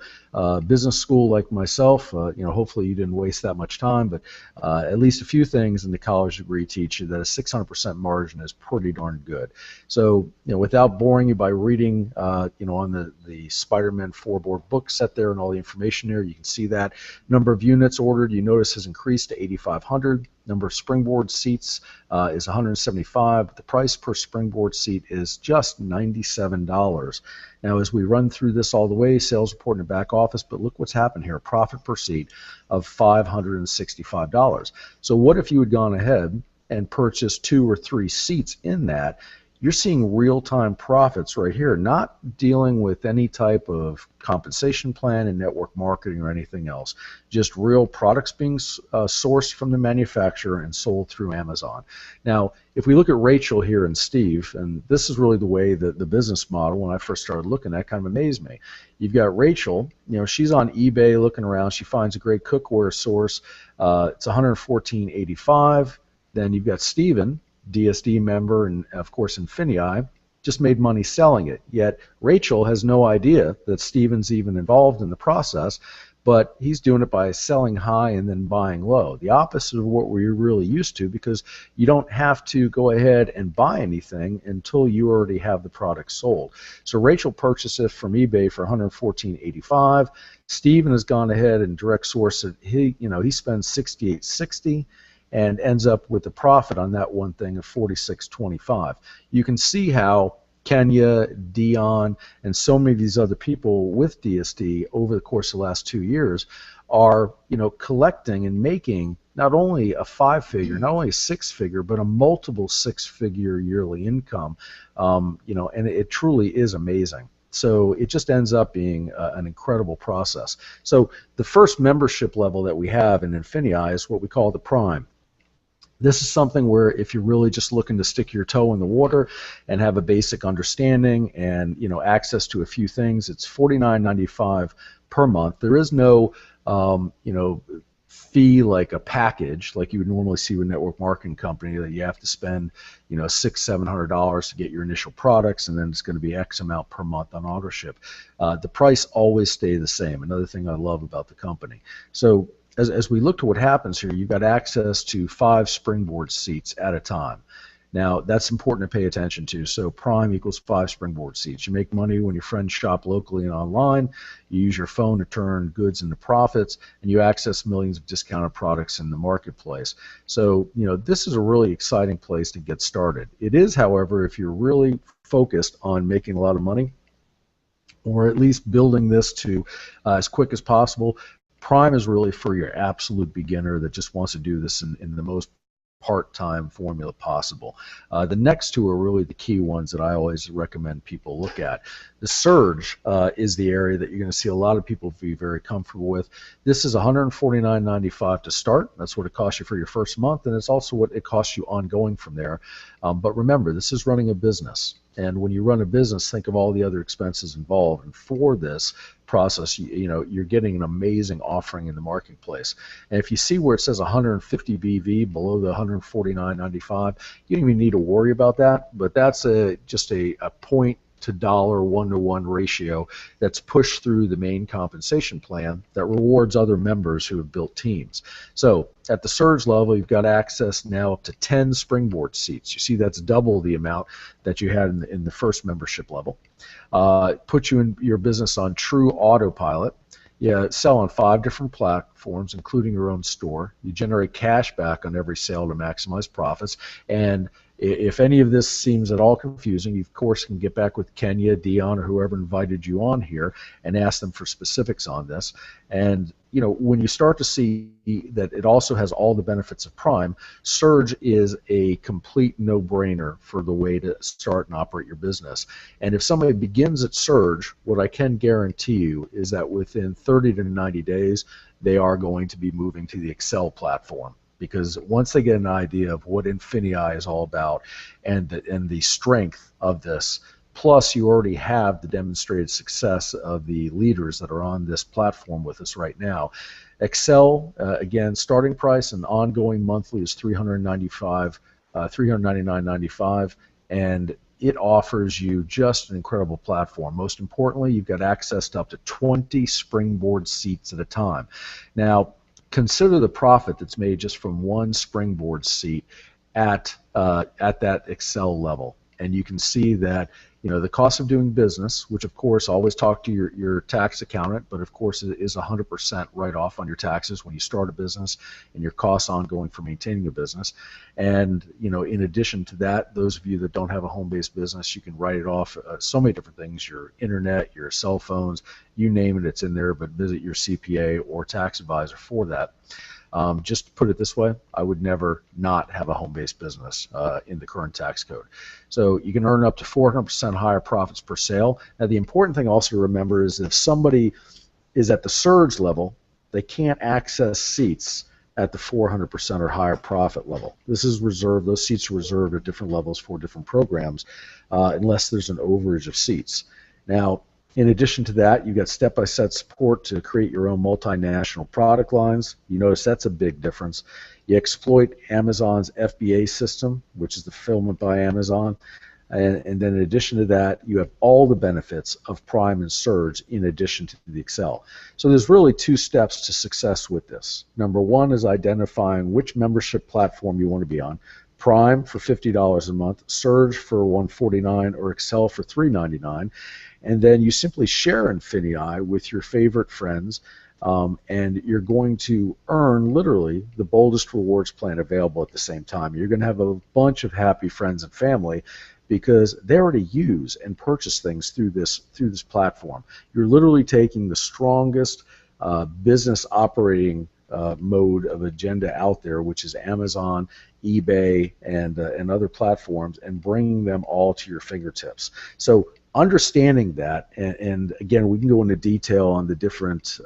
business school like myself. Hopefully you didn't waste that much time, but at least a few things in the college degree teach you that a 600% margin is pretty darn good. So, without boring you by reading, on the Spider-Man 4-board book set there and all the information there, you can see that number of units ordered, you notice, has increased to 8,500. Number of Springboard seats is 175. The price per Springboard seat is just $97. Now, as we run through this all the way, sales report in the back office, but look what's happened here, profit per seat of $565. So what if you had gone ahead and purchased 2 or 3 seats in that? You're seeing real-time profits right here, not dealing with any type of compensation plan and network marketing or anything else, just real products being sourced from the manufacturer and sold through Amazon. Now, if we look at Rachel here and Steve, and this is really the way that the business model, when I first started looking at, kind of amazed me. You've got Rachel, she's on eBay looking around, she finds a great cookware source, it's $114.85. Then you've got Steven, DSD member, and of course INFINii, just made money selling it. Yet Rachel has no idea that Steven's even involved in the process, but he's doing it by selling high and then buying low. The opposite of what we're really used to, because you don't have to go ahead and buy anything until you already have the product sold. So Rachel purchased it from eBay for $114.85. Steven has gone ahead and direct sourced it. He spends $68.60 and ends up with a profit on that one thing of $46.25. You can see how Kenya, Dion, and so many of these other people with DSD over the course of the last 2 years are, collecting and making not only a 5-figure, not only a 6-figure, but a multiple 6-figure yearly income, and it truly is amazing. So it just ends up being an incredible process. So the first membership level that we have in INFINii is what we call the Prime. This is something where if you're really just looking to stick your toe in the water and have a basic understanding and access to a few things, it's $49.95 per month. There is no fee like a package like you would normally see with a network marketing company that you have to spend $600-700 to get your initial products, and then it's going to be X amount per month on auto ship. The price always stays the same. Another thing I love about the company. So as we look to what happens here, you've got access to 5 springboard seats at a time. Now, that's important to pay attention to. So Prime equals 5 springboard seats. You make money when your friends shop locally and online. You use your phone to turn goods into profits, and you access millions of discounted products in the marketplace. So, this is a really exciting place to get started. It is, however, if you're really focused on making a lot of money, or at least building this to as quick as possible, Prime is really for your absolute beginner that just wants to do this in the most part-time formula possible. The next two are really the key ones that I always recommend people look at. The Surge is the area that you're going to see a lot of people be very comfortable with. This is $149.95 to start. That's what it costs you for your first month, and it's also what it costs you ongoing from there. But remember, this is running a business. And when you run a business, think of all the other expenses involved. And for this process, you're getting an amazing offering in the marketplace. And if you see where it says 150 BV below the 149.95, you don't even need to worry about that. But that's just a point to dollar 1-to-1 ratio that's pushed through the main compensation plan that rewards other members who have built teams. So at the Surge level, you've got access now up to 10 springboard seats. You see that's double the amount that you had in the first membership level. Put you in your business on true autopilot. You sell on 5 different platforms, including your own store. You generate cash back on every sale to maximize profits. And if any of this seems at all confusing, you, of course, can get back with Kenya, Dion, or whoever invited you on here and ask them for specifics on this. And, when you start to see that it also has all the benefits of Prime, Surge is a complete no-brainer for the way to start and operate your business. And if somebody begins at Surge, what I can guarantee you is that within 30 to 90 days, they are going to be moving to the Excel platform. Because once they get an idea of what INFINii is all about and the strength of this, plus you already have the demonstrated success of the leaders that are on this platform with us right now. Excel, again, starting price and ongoing monthly is $399.95, and it offers you just an incredible platform. Most importantly, you've got access to up to 20 springboard seats at a time. Now, consider the profit that's made just from one springboard seat at that Excel level, and you can see that the cost of doing business, which of course always talk to your tax accountant, but of course it is 100% write-off on your taxes when you start a business and your costs ongoing for maintaining a business. And in addition to that, those of you that don't have a home-based business, you can write it off so many different things: your internet, your cell phones, you name it, it's in there. But visit your CPA or tax advisor for that. Just to put it this way, I would never not have a home-based business in the current tax code. So you can earn up to 400% higher profits per sale. Now, the important thing also to remember is if somebody is at the Surge level, they can't access seats at the 400% or higher profit level. This is reserved; those seats are reserved at different levels for different programs, unless there's an overage of seats. Now, in addition to that, you've got step-by-step support to create your own multinational product lines. You notice that's a big difference. You exploit Amazon's FBA system, which is the fulfillment by Amazon. and then in addition to that, you have all the benefits of Prime and Surge in addition to the Excel. So there's really 2 steps to success with this. Number 1 is identifying which membership platform you want to be on. Prime for $50 a month, Surge for $149, or Excel for $399, and then you simply share INFINii with your favorite friends, and you're going to earn literally the boldest rewards plan available at the same time. You're going to have a bunch of happy friends and family because they already use and purchase things through this platform. You're literally taking the strongest business operating mode of agenda out there, which is Amazon, eBay, and other platforms, and bringing them all to your fingertips. So understanding that, and again, we can go into detail on the different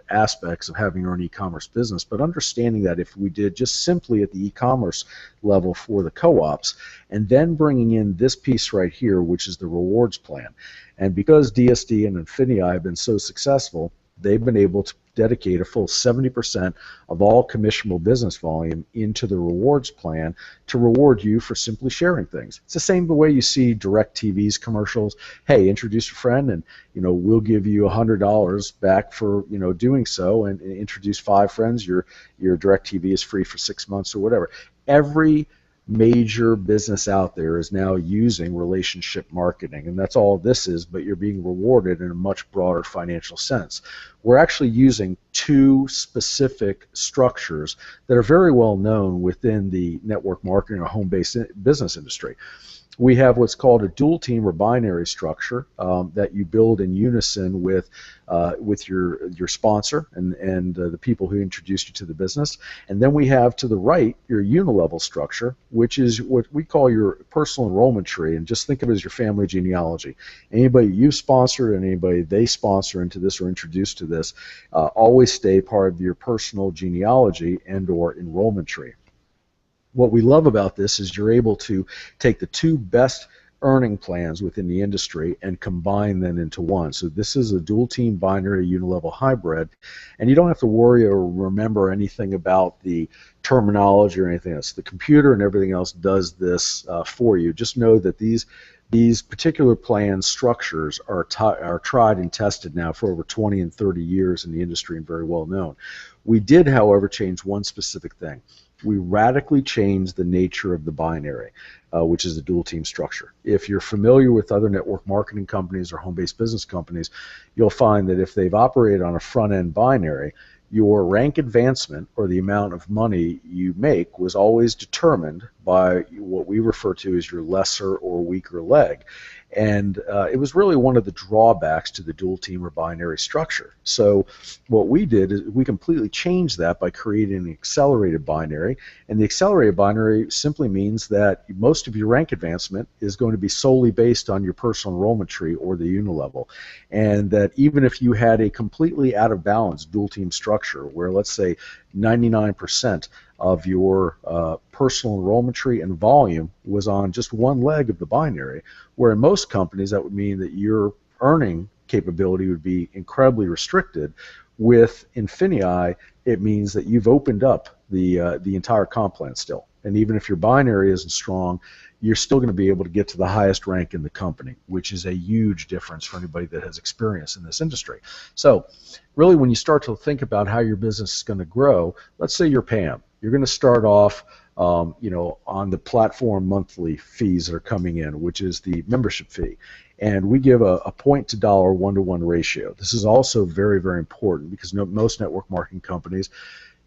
aspects of having your own e-commerce business, but understanding that if we did just simply at the e-commerce level for the co-ops, and then bringing in this piece right here, which is the rewards plan. And because DSD and INFINii have been so successful, they've been able to dedicate a full 70% of all commissionable business volume into the rewards plan to reward you for simply sharing things. It's the same way you see DirecTV's commercials. Hey, introduce a friend, and we'll give you $100 back for doing so, and introduce 5 friends. Your DirecTV is free for 6 months or whatever. Every major business out there is now using relationship marketing, and that's all this is, but you're being rewarded in a much broader financial sense. We're actually using 2 specific structures that are very well known within the network marketing or home-based business industry. We have what's called a dual team or binary structure that you build in unison with your sponsor and the people who introduced you to the business. And then we have to the right your unilevel structure, which is what we call your personal enrollment tree. And just think of it as your family genealogy. Anybody you sponsor and anybody they sponsor into this or introduced to this always stay part of your personal genealogy and or enrollment tree. What we love about this is you're able to take the 2 best earning plans within the industry and combine them into one. So this is a dual team binary unilevel hybrid, and you don't have to worry or remember anything about the terminology or anything else. The computer and everything else does this for you. Just know that these particular plan structures are tried and tested now for over 20 and 30 years in the industry and very well known. We did, however, change one specific thing. We radically changed the nature of the binary, which is the dual team structure. If you're familiar with other network marketing companies or home-based business companies, you'll find that if they've operated on a front-end binary, your rank advancement, or the amount of money you make, was always determined by what we refer to as your lesser or weaker leg. And it was really one of the drawbacks to the dual team or binary structure. So what we did is we completely changed that by creating an accelerated binary. And the accelerated binary simply means that most of your rank advancement is going to be solely based on your personal enrollment tree or the unilevel. And that even if you had a completely out of balance dual team structure where, let's say, 99% of your personal enrollment tree and volume was on just one leg of the binary, where in most companies that would mean that your earning capability would be incredibly restricted. With INFINii, it means that you've opened up the entire comp plan still. And even if your binary isn't strong, you're still going to be able to get to the highest rank in the company, which is a huge difference for anybody that has experience in this industry. So really, when you start to think about how your business is going to grow, let's say you're Pam. You're going to start off on the platform monthly fees that are coming in, which is the membership fee. And we give a point to dollar 1-to-1 ratio. This is also very, very important because most network marketing companies,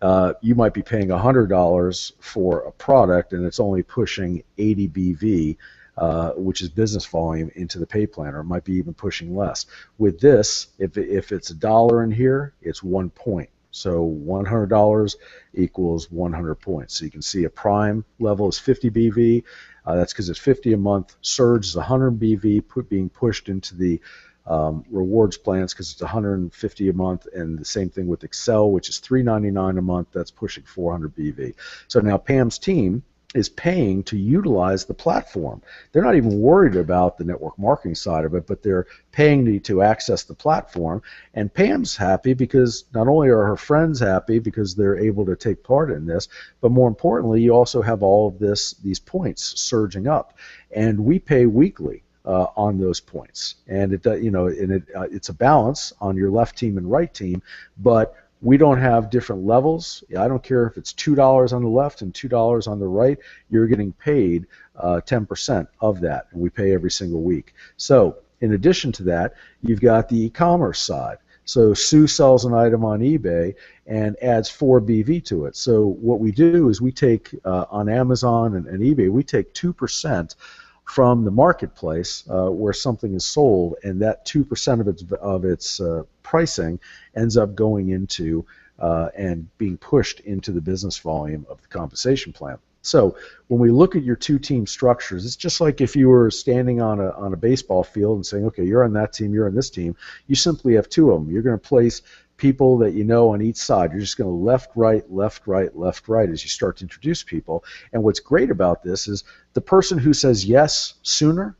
you might be paying $100 for a product and it's only pushing 80 BV, which is business volume, into the pay plan, or it might be even pushing less. With this, if it's $1 in here, it's 1 point. So $100 equals 100 points. So you can see a prime level is 50 BV. That's because it's 50 a month. Surge is 100 BV being pushed into the rewards plans because it's 150 a month, and the same thing with Excel, which is $399 a month. That's pushing 400 BV. So now Pam's team is paying to utilize the platform. They're not even worried about the network marketing side of it, but they're paying to access the platform. And Pam's happy because not only are her friends happy because they're able to take part in this, but more importantly, you also have all of these points surging up. And we pay weekly on those points. And it's a balance on your left team and right team, but we don't have different levels. I don't care if it's $2 on the left and $2 on the right. You're getting paid 10% of that, and we pay every single week. So in addition to that, you've got the e-commerce side. So Sue sells an item on eBay and adds 4 BV to it. So what we do is we take on Amazon and eBay, we take 2% from the marketplace where something is sold, and that 2% of its pricing ends up going into and being pushed into the business volume of the compensation plan. So when we look at your two-team structures, it's just like if you were standing on a baseball field and saying, okay, you're on that team, you're on this team. You simply have 2 of them. You're going to place people that you know on each side. You're just going to left, right, left, right, left, right as you start to introduce people. And what's great about this is the person who says yes sooner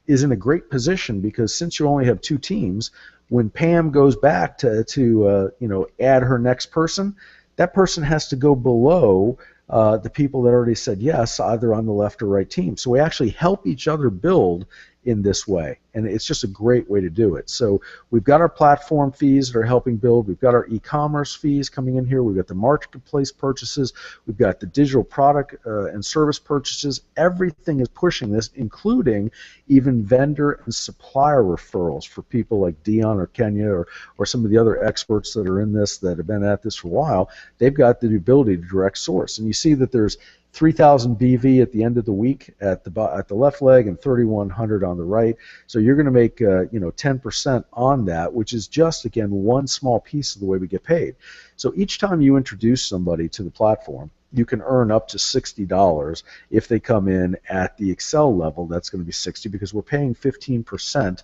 is in a great position, because since you only have 2 teams, when Pam goes back to add her next person, that person has to go below the people that already said yes, either on the left or right team. So we actually help each other build in this way, and it's just a great way to do it. So we've got our platform fees that are helping build. We've got our e-commerce fees coming in here. We've got the marketplace purchases. We've got the digital product and service purchases. Everything is pushing this, including even vendor and supplier referrals for people like Dion or Kenya or some of the other experts that are in this that have been at this for a while. They've got the ability to direct source, and you see that there's 3,000 BV at the end of the week at the left leg and 3,100 on the right. So you're going to make 10% on that, which is just, again, one small piece of the way we get paid. So each time you introduce somebody to the platform, you can earn up to $60. If they come in at the Excel level, that's going to be $60, because we're paying 15%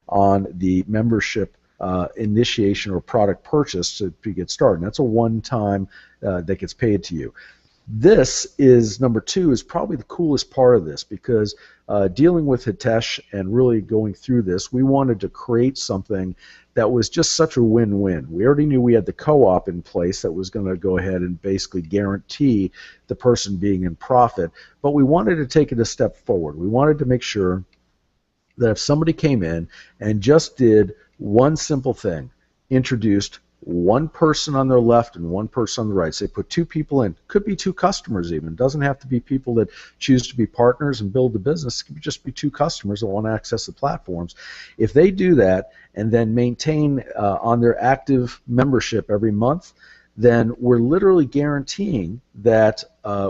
on the membership initiation or product purchase to get started. And that's a one-time that gets paid to you. This is, number 2, is probably the coolest part of this, because dealing with Hitesh and really going through this, we wanted to create something that was just such a win-win. We already knew we had the co-op in place that was going to go ahead and basically guarantee the person being in profit, but we wanted to take it a step forward. We wanted to make sure that if somebody came in and just did one simple thing, introduced one person on their left and one person on the right. So they put 2 people in. Could be 2 customers even. It doesn't have to be people that choose to be partners and build the business. It could just be 2 customers that want to access the platforms. If they do that and then maintain on their active membership every month, then we're literally guaranteeing that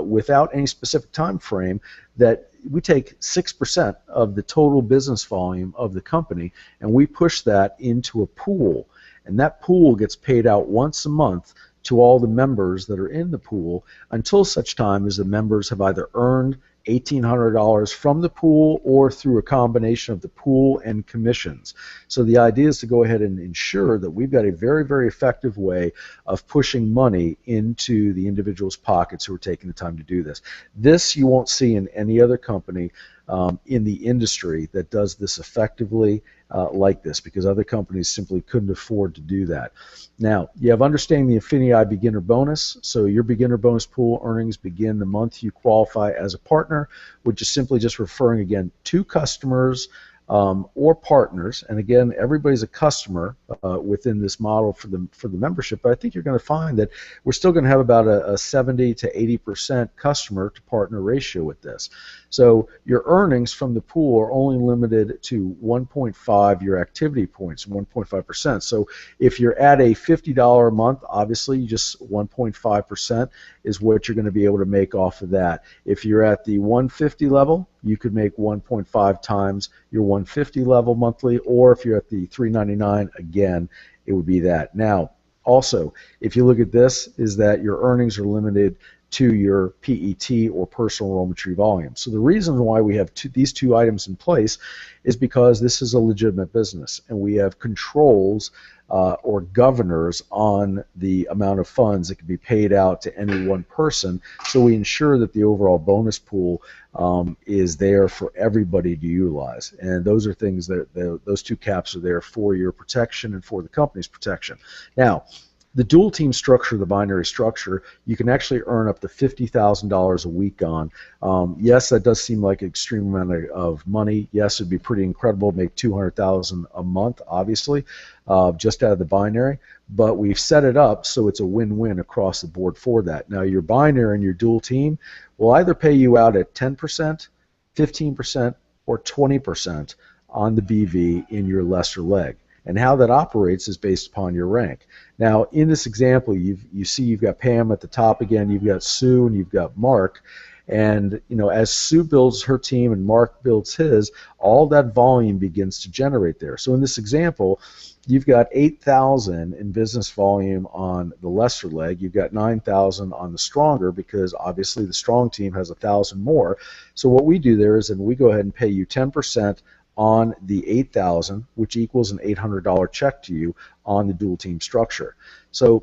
without any specific time frame, that we take 6% of the total business volume of the company and we push that into a pool. And that pool gets paid out once a month to all the members that are in the pool until such time as the members have either earned $1,800 from the pool or through a combination of the pool and commissions. So the idea is to go ahead and ensure that we've got a very, very effective way of pushing money into the individual's pockets who are taking the time to do this. This you won't see in any other company in the industry that does this effectively like this, because other companies simply couldn't afford to do that. Now, you have understanding the INFINii beginner bonus. So your beginner bonus pool earnings begin the month you qualify as a partner, which is simply just referring, again, to customers or partners. And again, everybody's a customer within this model for the membership. But I think you're going to find that we're still going to have about a 70 to 80% customer to partner ratio with this. So your earnings from the pool are only limited to 1.5 your activity points, 1.5%. So if you're at a $50 a month, obviously just 1.5% is what you're going to be able to make off of that. If you're at the 150 level, you could make 1.5 times your 150 level monthly, or if you're at the 399, again, it would be that. Now, also, if you look at this, is that your earnings are limited to your PET or personal enrollment tree volume. So the reason why we have these two items in place is because this is a legitimate business, and we have controls or governors on the amount of funds that can be paid out to any one person. So we ensure that the overall bonus pool is there for everybody to utilize. And those are things that those two caps are there for your protection and for the company's protection. Now, the dual team structure, the binary structure, you can actually earn up to $50,000 a week on. Yes, that does seem like an extreme amount of money. Yes, it'd be pretty incredible to make $200,000 a month, obviously, just out of the binary. But we've set it up so it's a win-win across the board for that. Now, your binary and your dual team will either pay you out at 10%, 15%, or 20% on the BV in your lesser leg. And how that operates is based upon your rank. Now, in this example, you see you've got Pam at the top again, you've got Sue, and you've got Mark. And as Sue builds her team and Mark builds his, all that volume begins to generate there. So in this example, you've got 8,000 in business volume on the lesser leg. You've got 9,000 on the stronger, because obviously the strong team has 1,000 more. So what we do there is, and we go ahead and pay you 10% on the 8,000, which equals an $800 check to you on the dual team structure. So,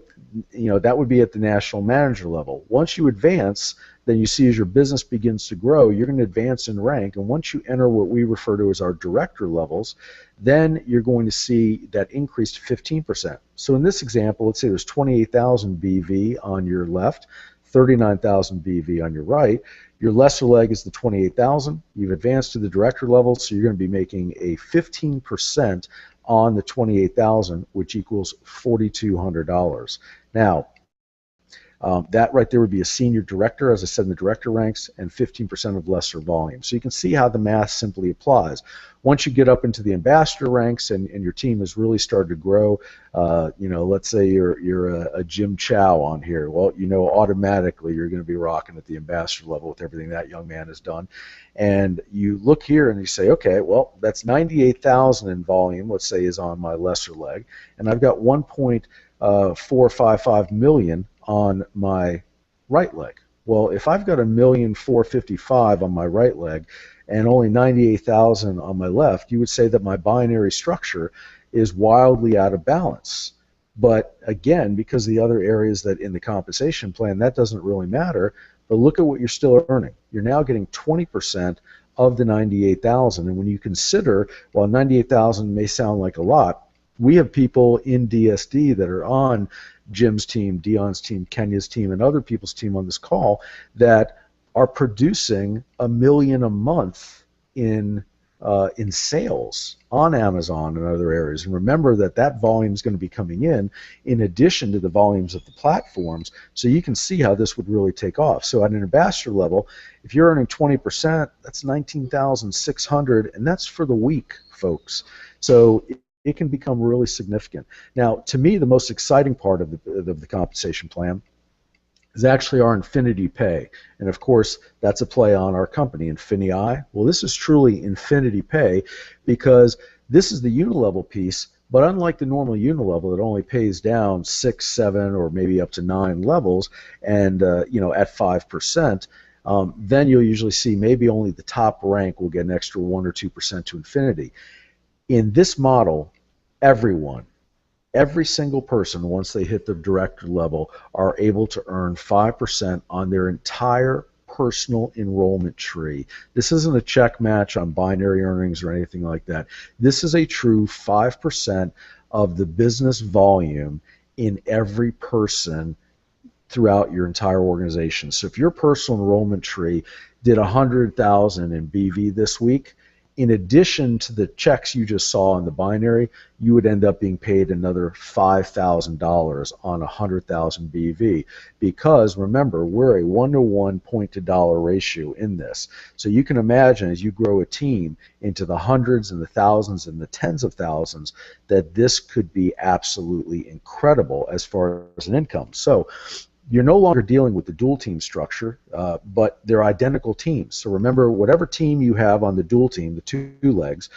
that would be at the national manager level. Once you advance, then you see as your business begins to grow, you're going to advance in rank. And once you enter what we refer to as our director levels, then you're going to see that increase to 15%. So in this example, let's say there's 28,000 BV on your left, 39,000 BV on your right. Your lesser leg is the 28,000. You've advanced to the director level, so you're going to be making a 15% on the 28,000, which equals $4,200. Now, that right there would be a senior director, as I said, in the director ranks, and 15% of lesser volume. So you can see how the math simply applies. Once you get up into the ambassador ranks and your team has really started to grow, let's say you're a Jim Chow on here. Well, automatically you're going to be rocking at the ambassador level with everything that young man has done. And you look here and you say, okay, well, that's 98,000 in volume, let's say, is on my lesser leg, and I've got 1.455 million on my right leg. Well, if I've got 1,455,000 on my right leg and only 98,000 on my left, you would say that my binary structure is wildly out of balance. But again, because the other areas that in the compensation plan, that doesn't really matter. But look at what you're still earning. You're now getting 20% of the 98,000. And when you consider, while 98,000 may sound like a lot, we have people in DSD that are on Jim's team, Dion's team, Kenya's team, and other people's team on this call that are producing $1 million a month in sales on Amazon and other areas. And remember that volume is going to be coming in addition to the volumes of the platforms. So you can see how this would really take off. So at an ambassador level, if you're earning 20%, that's 19,600, and that's for the week, folks. So it can become really significant. Now, to me, the most exciting part of the compensation plan is actually our INFINII pay. And of course, that's a play on our company, INFINii. Well, this is truly INFINII pay because this is the unilevel piece, but unlike the normal unilevel that only pays down 6, 7, or maybe up to 9 levels and at 5%, then you'll usually see maybe only the top rank will get an extra 1 or 2% to INFINII. In this model, every single person, once they hit the director level, are able to earn 5% on their entire personal enrollment tree. This isn't a check match on binary earnings or anything like that. This is a true 5% of the business volume in every person throughout your entire organization. So if your personal enrollment tree did 100,000 in BV this week, in addition to the checks you just saw in the binary, you would end up being paid another $5,000 on 100,000 BV because, remember, we're a 1-to-1 point-to-dollar ratio in this. So you can imagine as you grow a team into the hundreds and the thousands and the tens of thousands that this could be absolutely incredible as far as an income. So you're no longer dealing with the dual team structure, but they're identical teams. So remember, whatever team you have on the dual team, the two legs,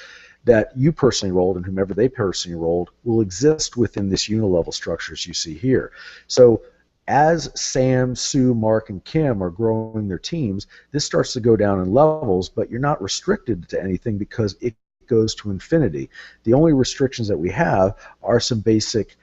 that you personally enrolled and whomever they personally enrolled will exist within this unilevel structure as you see here. So As Sam, Sue, Mark, and Kim are growing their teams, this starts to go down in levels, but you're not restricted to anything because it goes to infinity. The only restrictions that we have are some basic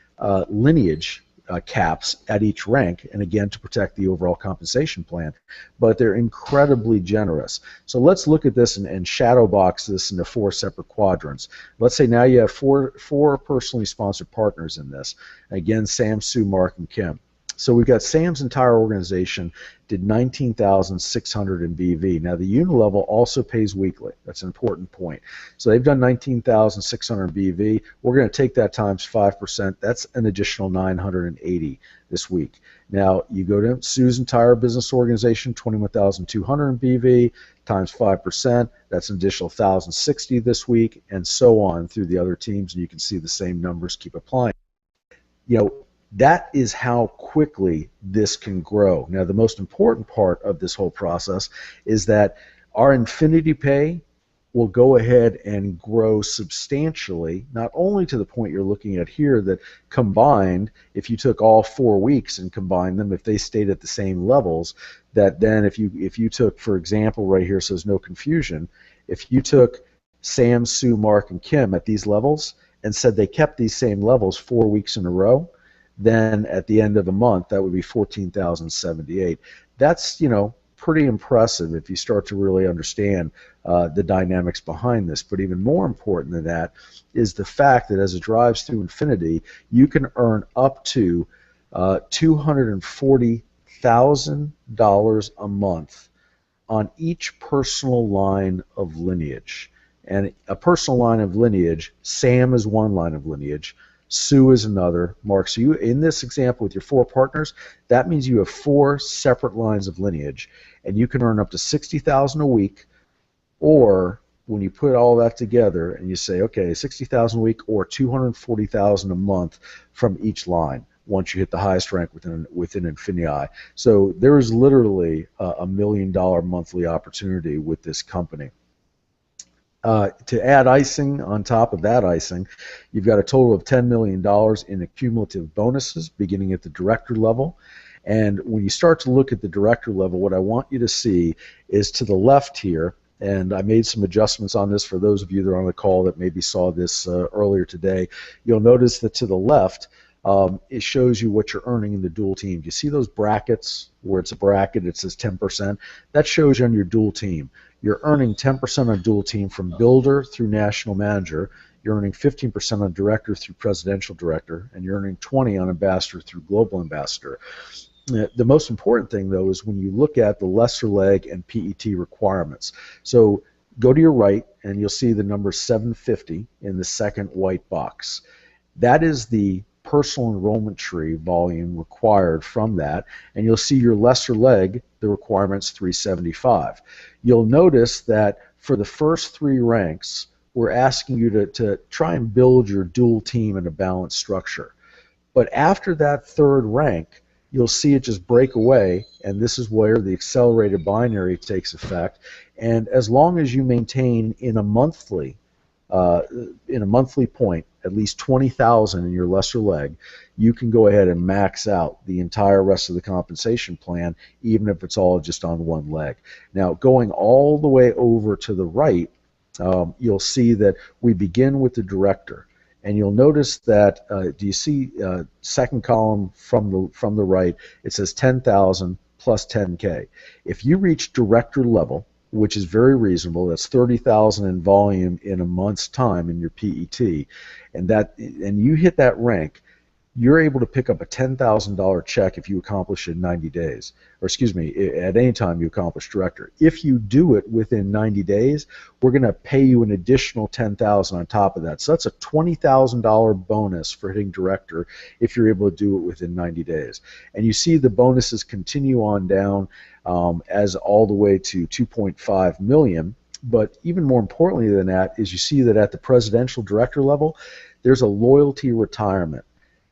lineage caps at each rank, and again, to protect the overall compensation plan, but they're incredibly generous. So let's look at this and shadow box this into 4 separate quadrants. Let's say now you have four personally sponsored partners in this. Again, Sam, Sue, Mark, and Kim. So we've got Sam's entire organization did 19,600 in BV. Now the unit level also pays weekly. That's an important point. So they've done 19,600 BV. We're going to take that times 5%. That's an additional 980 this week. Now you go to Sue's entire business organization, 21,200 in BV times 5%. That's an additional 1,060 this week, and so on through the other teams. And you can see the same numbers keep applying. You know, that is how quickly this can grow. Now, the most important part of this whole process is that our INFINii pay will go ahead and grow substantially, not only to the point you're looking at here that combined, if you took all 4 weeks and combined them, if they stayed at the same levels, that then if you took, for example, right here, so there's no confusion, if you took Sam, Sue, Mark, and Kim at these levels and said they kept these same levels 4 weeks in a row, then at the end of the month, that would be 14,078. That's, you know, pretty impressive if you start to really understand the dynamics behind this. But even more important than that is the fact that as it drives through infinity, you can earn up to $240,000 a month on each personal line of lineage. And a personal line of lineage, Sam is one line of lineage, Sue is another, Mark. So you, in this example with your 4 partners, that means you have 4 separate lines of lineage, and you can earn up to $60,000 a week, or when you put all that together and you say, okay, $60,000 a week or $240,000 a month from each line once you hit the highest rank within INFINii. So there is literally a $1 million monthly opportunity with this company. To add icing on top of that icing, you've got a total of $10 million in accumulative bonuses beginning at the director level. And when you start to look at the director level, what I want you to see is to the left here, and I made some adjustments on this for those of you that are on the call that maybe saw this earlier today. You'll notice that to the left, it shows you what you're earning in the dual team. You see those brackets where it's a bracket, it says 10%? That shows you on your dual team. You're earning 10% on dual team from builder through national manager. You're earning 15% on director through presidential director, and you're earning 20 on ambassador through global ambassador. The most important thing, though, is when you look at the lesser leg and PET requirements. So go to your right, and you'll see the number 750 in the second white box. That is the personal enrollment tree volume required from that, and you'll see your lesser leg, the requirement's 375. You'll notice that for the first 3 ranks, we're asking you to try and build your dual team in a balanced structure. But after that 3rd rank, you'll see it just break away, and this is where the accelerated binary takes effect. And as long as you maintain in a monthly point at least 20,000 in your lesser leg, you can go ahead and max out the entire rest of the compensation plan, even if it's all just on one leg. Now, going all the way over to the right, you'll see that we begin with the director, and you'll notice that do you see second column from the right? It says 10,000 plus 10K. If you reach director level, which is very reasonable, that's 30,000 in volume in a month's time in your PET, and you hit that rank, you're able to pick up a $10,000 check if you accomplish it in 90 days. Or excuse me, at any time you accomplish director. If you do it within 90 days, we're going to pay you an additional $10,000 on top of that. So that's a $20,000 bonus for hitting director if you're able to do it within 90 days. And you see the bonuses continue on down as all the way to 2.5 million. But even more importantly than that is you see that at the presidential director level, there's a loyalty retirement.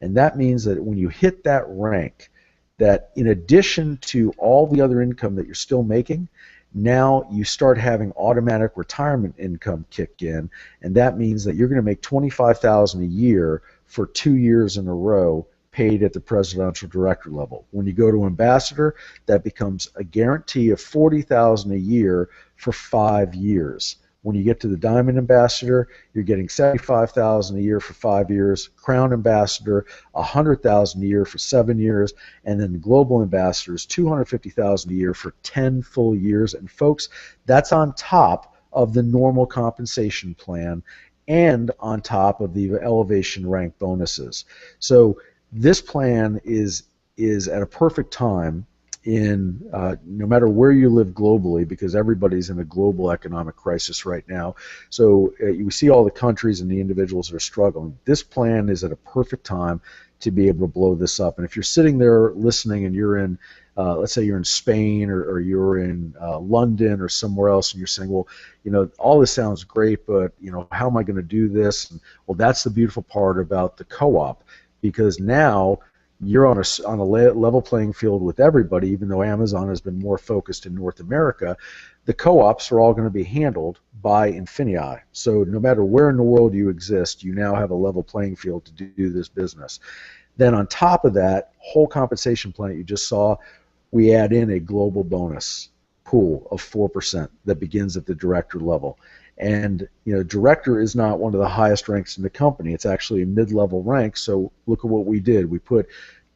And that means that when you hit that rank, that in addition to all the other income that you're still making, now you start having automatic retirement income kick in, and that means that you're going to make $25,000 a year for 2 years in a row paid at the presidential director level. When you go to ambassador, that becomes a guarantee of $40,000 a year for 5 years. When you get to the diamond ambassador, you're getting $75,000 a year for 5 years. Crown ambassador, $100,000 a year for 7 years, and then the global ambassador is $250,000 a year for 10 full years. And folks, that's on top of the normal compensation plan and on top of the elevation rank bonuses. So this plan is at a perfect time in no matter where you live globally, because everybody's in a global economic crisis right now. So you see all the countries and the individuals that are struggling. This plan is at a perfect time to be able to blow this up. And if you're sitting there listening and you're in, let's say you're in Spain or you're in London or somewhere else, and you're saying, well, you know, all this sounds great, but you know, how am I going to do this? And, well, that's the beautiful part about the co-op, because now you're on a level playing field with everybody. Even though Amazon has been more focused in North America, the co-ops are all going to be handled by INFINii. So no matter where in the world you exist, you now have a level playing field to do this business. Then on top of that whole compensation plan that you just saw, we add in a global bonus pool of 4% that begins at the director level. And you know, director is not one of the highest ranks in the company. It's actually a mid-level rank. So look at what we did. We put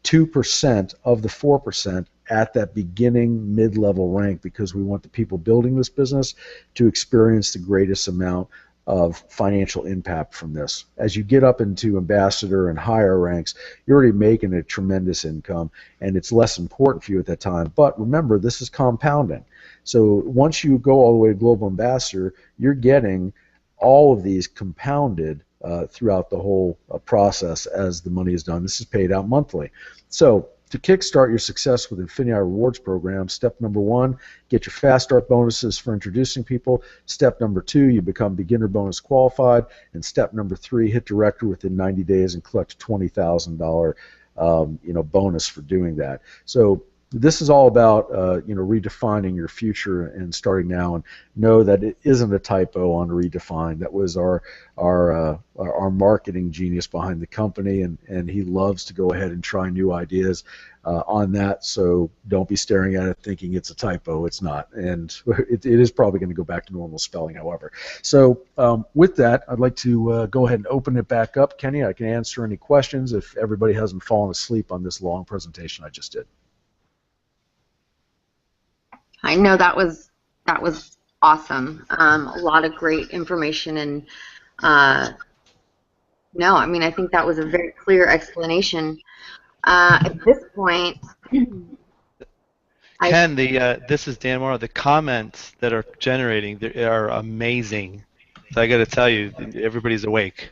2% of the 4% at that beginning mid-level rank, because we want the people building this business to experience the greatest amount of financial impact from this. As you get up into ambassador and higher ranks, you're already making a tremendous income, and it's less important for you at that time. But remember, this is compounding. So once you go all the way to global ambassador, you're getting all of these compounded throughout the whole process as the money is done. This is paid out monthly. So to kickstart your success with INFINii Rewards program, step number 1, get your fast start bonuses for introducing people. Step number 2, you become beginner bonus qualified. And step number 3, hit director within 90 days and collect a $20,000 bonus for doing that. So this is all about redefining your future and starting now. And know that it isn't a typo on redefine. That was our marketing genius behind the company, and he loves to go ahead and try new ideas on that. So don't be staring at it thinking it's a typo. It's not, and it is probably going to go back to normal spelling, however. So with that, I'd like to go ahead and open it back up. Kenny, I can answer any questions if everybody hasn't fallen asleep on this long presentation I just did. I know that was awesome. A lot of great information, and no, I mean, I think that was a very clear explanation. At this point, Ken, this is Dan Morrow. The comments that are generating, they are amazing. So I got to tell you, everybody's awake.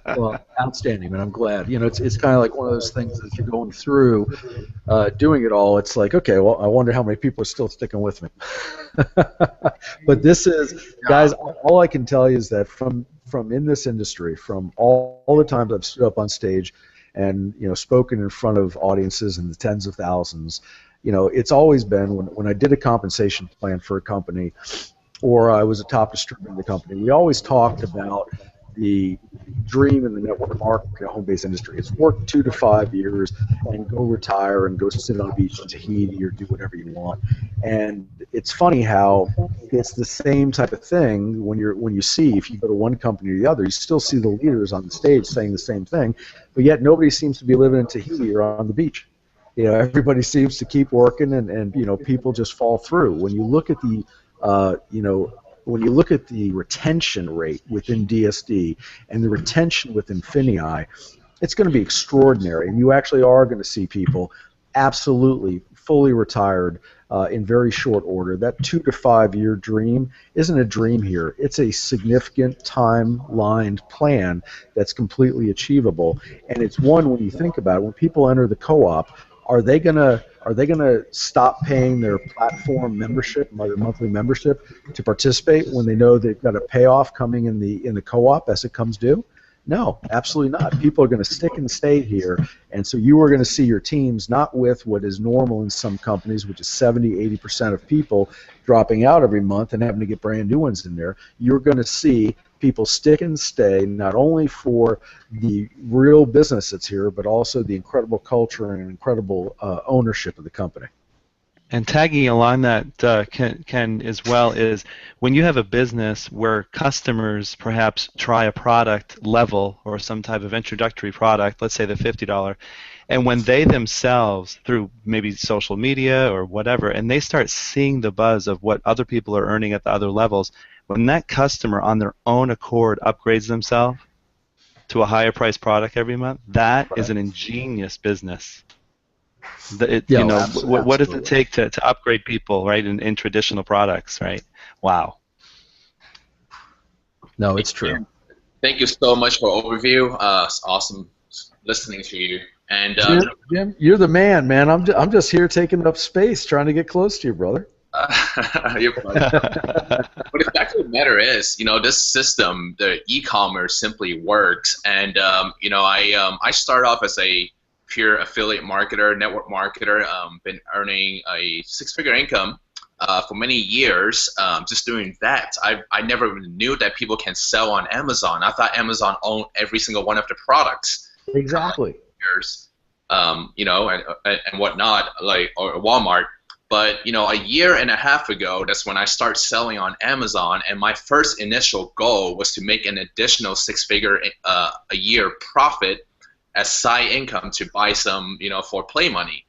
Well, outstanding, man. I'm glad. You know, it's kind of like one of those things that if you're going through doing it all, it's like, okay, well, I wonder how many people are still sticking with me. But this is, guys, all I can tell you is that from in this industry, from all the times I've stood up on stage and, you know, spoken in front of audiences in the tens of thousands, you know, it's always been when I did a compensation plan for a company, or I was a top distributor in the company, we always talked about the dream in the network marketing home-based industry. It's work 2 to 5 years and go retire and go sit on a beach in Tahiti or do whatever you want. And it's funny how it's the same type of thing when you see, if you go to one company or the other, you still see the leaders on the stage saying the same thing, but yet nobody seems to be living in Tahiti or on the beach. You know, everybody seems to keep working, and you know, people just fall through. When you look at the when you look at the retention rate within DSD and the retention within INFINii, it's going to be extraordinary. And you actually are going to see people absolutely fully retired in very short order. That 2 to 5 year dream isn't a dream here. It's a significant time-lined plan that's completely achievable. And it's one, when you think about it, when people enter the co-op, are they gonna stop paying their platform membership, their monthly membership, to participate when they know they've got a payoff coming in the co-op as it comes due? No, absolutely not. People are going to stick and stay here, and so you are going to see your teams not with what is normal in some companies, which is 70-80% of people dropping out every month and having to get brand new ones in there. You're going to see people stick and stay, not only for the real business that's here, but also the incredible culture and incredible ownership of the company. And tagging along that, Ken, as well, is when you have a business where customers perhaps try a product level or some type of introductory product, let's say the $50, and when they themselves, through maybe social media or whatever, and they start seeing the buzz of what other people are earning at the other levels, when that customer on their own accord upgrades themselves to a higher priced product every month, that is an ingenious business. You know, what does it take to upgrade people, right, in traditional products, right? Wow. No, it's true. Thank you so much for overview. It's awesome listening to you. And Jim, you're the man. I'm just here taking up space, trying to get close to you, brother. You're funny. But the fact of the matter is, you know, this system, the e-commerce, simply works. And you know, I started off as a pure affiliate marketer, network marketer. Been earning a six-figure income for many years just doing that. I never even knew that people can sell on Amazon. I thought Amazon owned every single one of the products. Exactly. You know, and whatnot, like, or Walmart. But, you know, a year and a half ago, that's when I started selling on Amazon, and my first initial goal was to make an additional six-figure a year profit as side income to buy some, you know, for play money.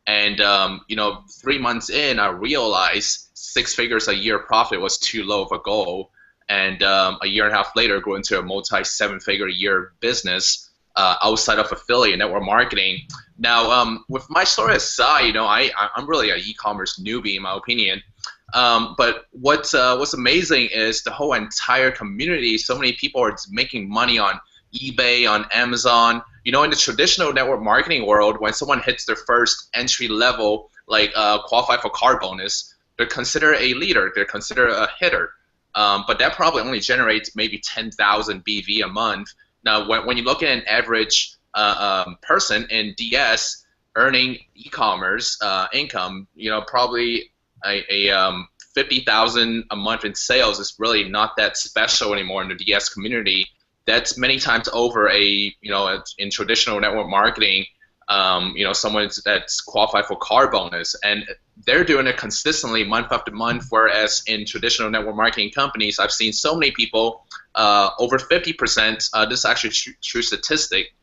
And, you know, 3 months in, I realized 6 figures a year profit was too low of a goal. And a year and a half later, grew into a multi-7-figure a year business outside of affiliate network marketing. Now, with my story aside, you know, I'm really an e-commerce newbie in my opinion. But what's amazing is the whole entire community. So many people are making money on eBay, on Amazon. You know, in the traditional network marketing world, when someone hits their first entry level, like qualify for car bonus, they're considered a leader. They're considered a hitter. But that probably only generates maybe 10,000 BV a month. Now, when you look at an average person in DS earning e-commerce income, you know, probably a 50,000 a month in sales is really not that special anymore in the DS community. That's many times over you know, in traditional network marketing, you know, someone that's qualified for car bonus, and they're doing it consistently month after month. Whereas in traditional network marketing companies, I've seen so many people, over 50%. This is actually true statistic.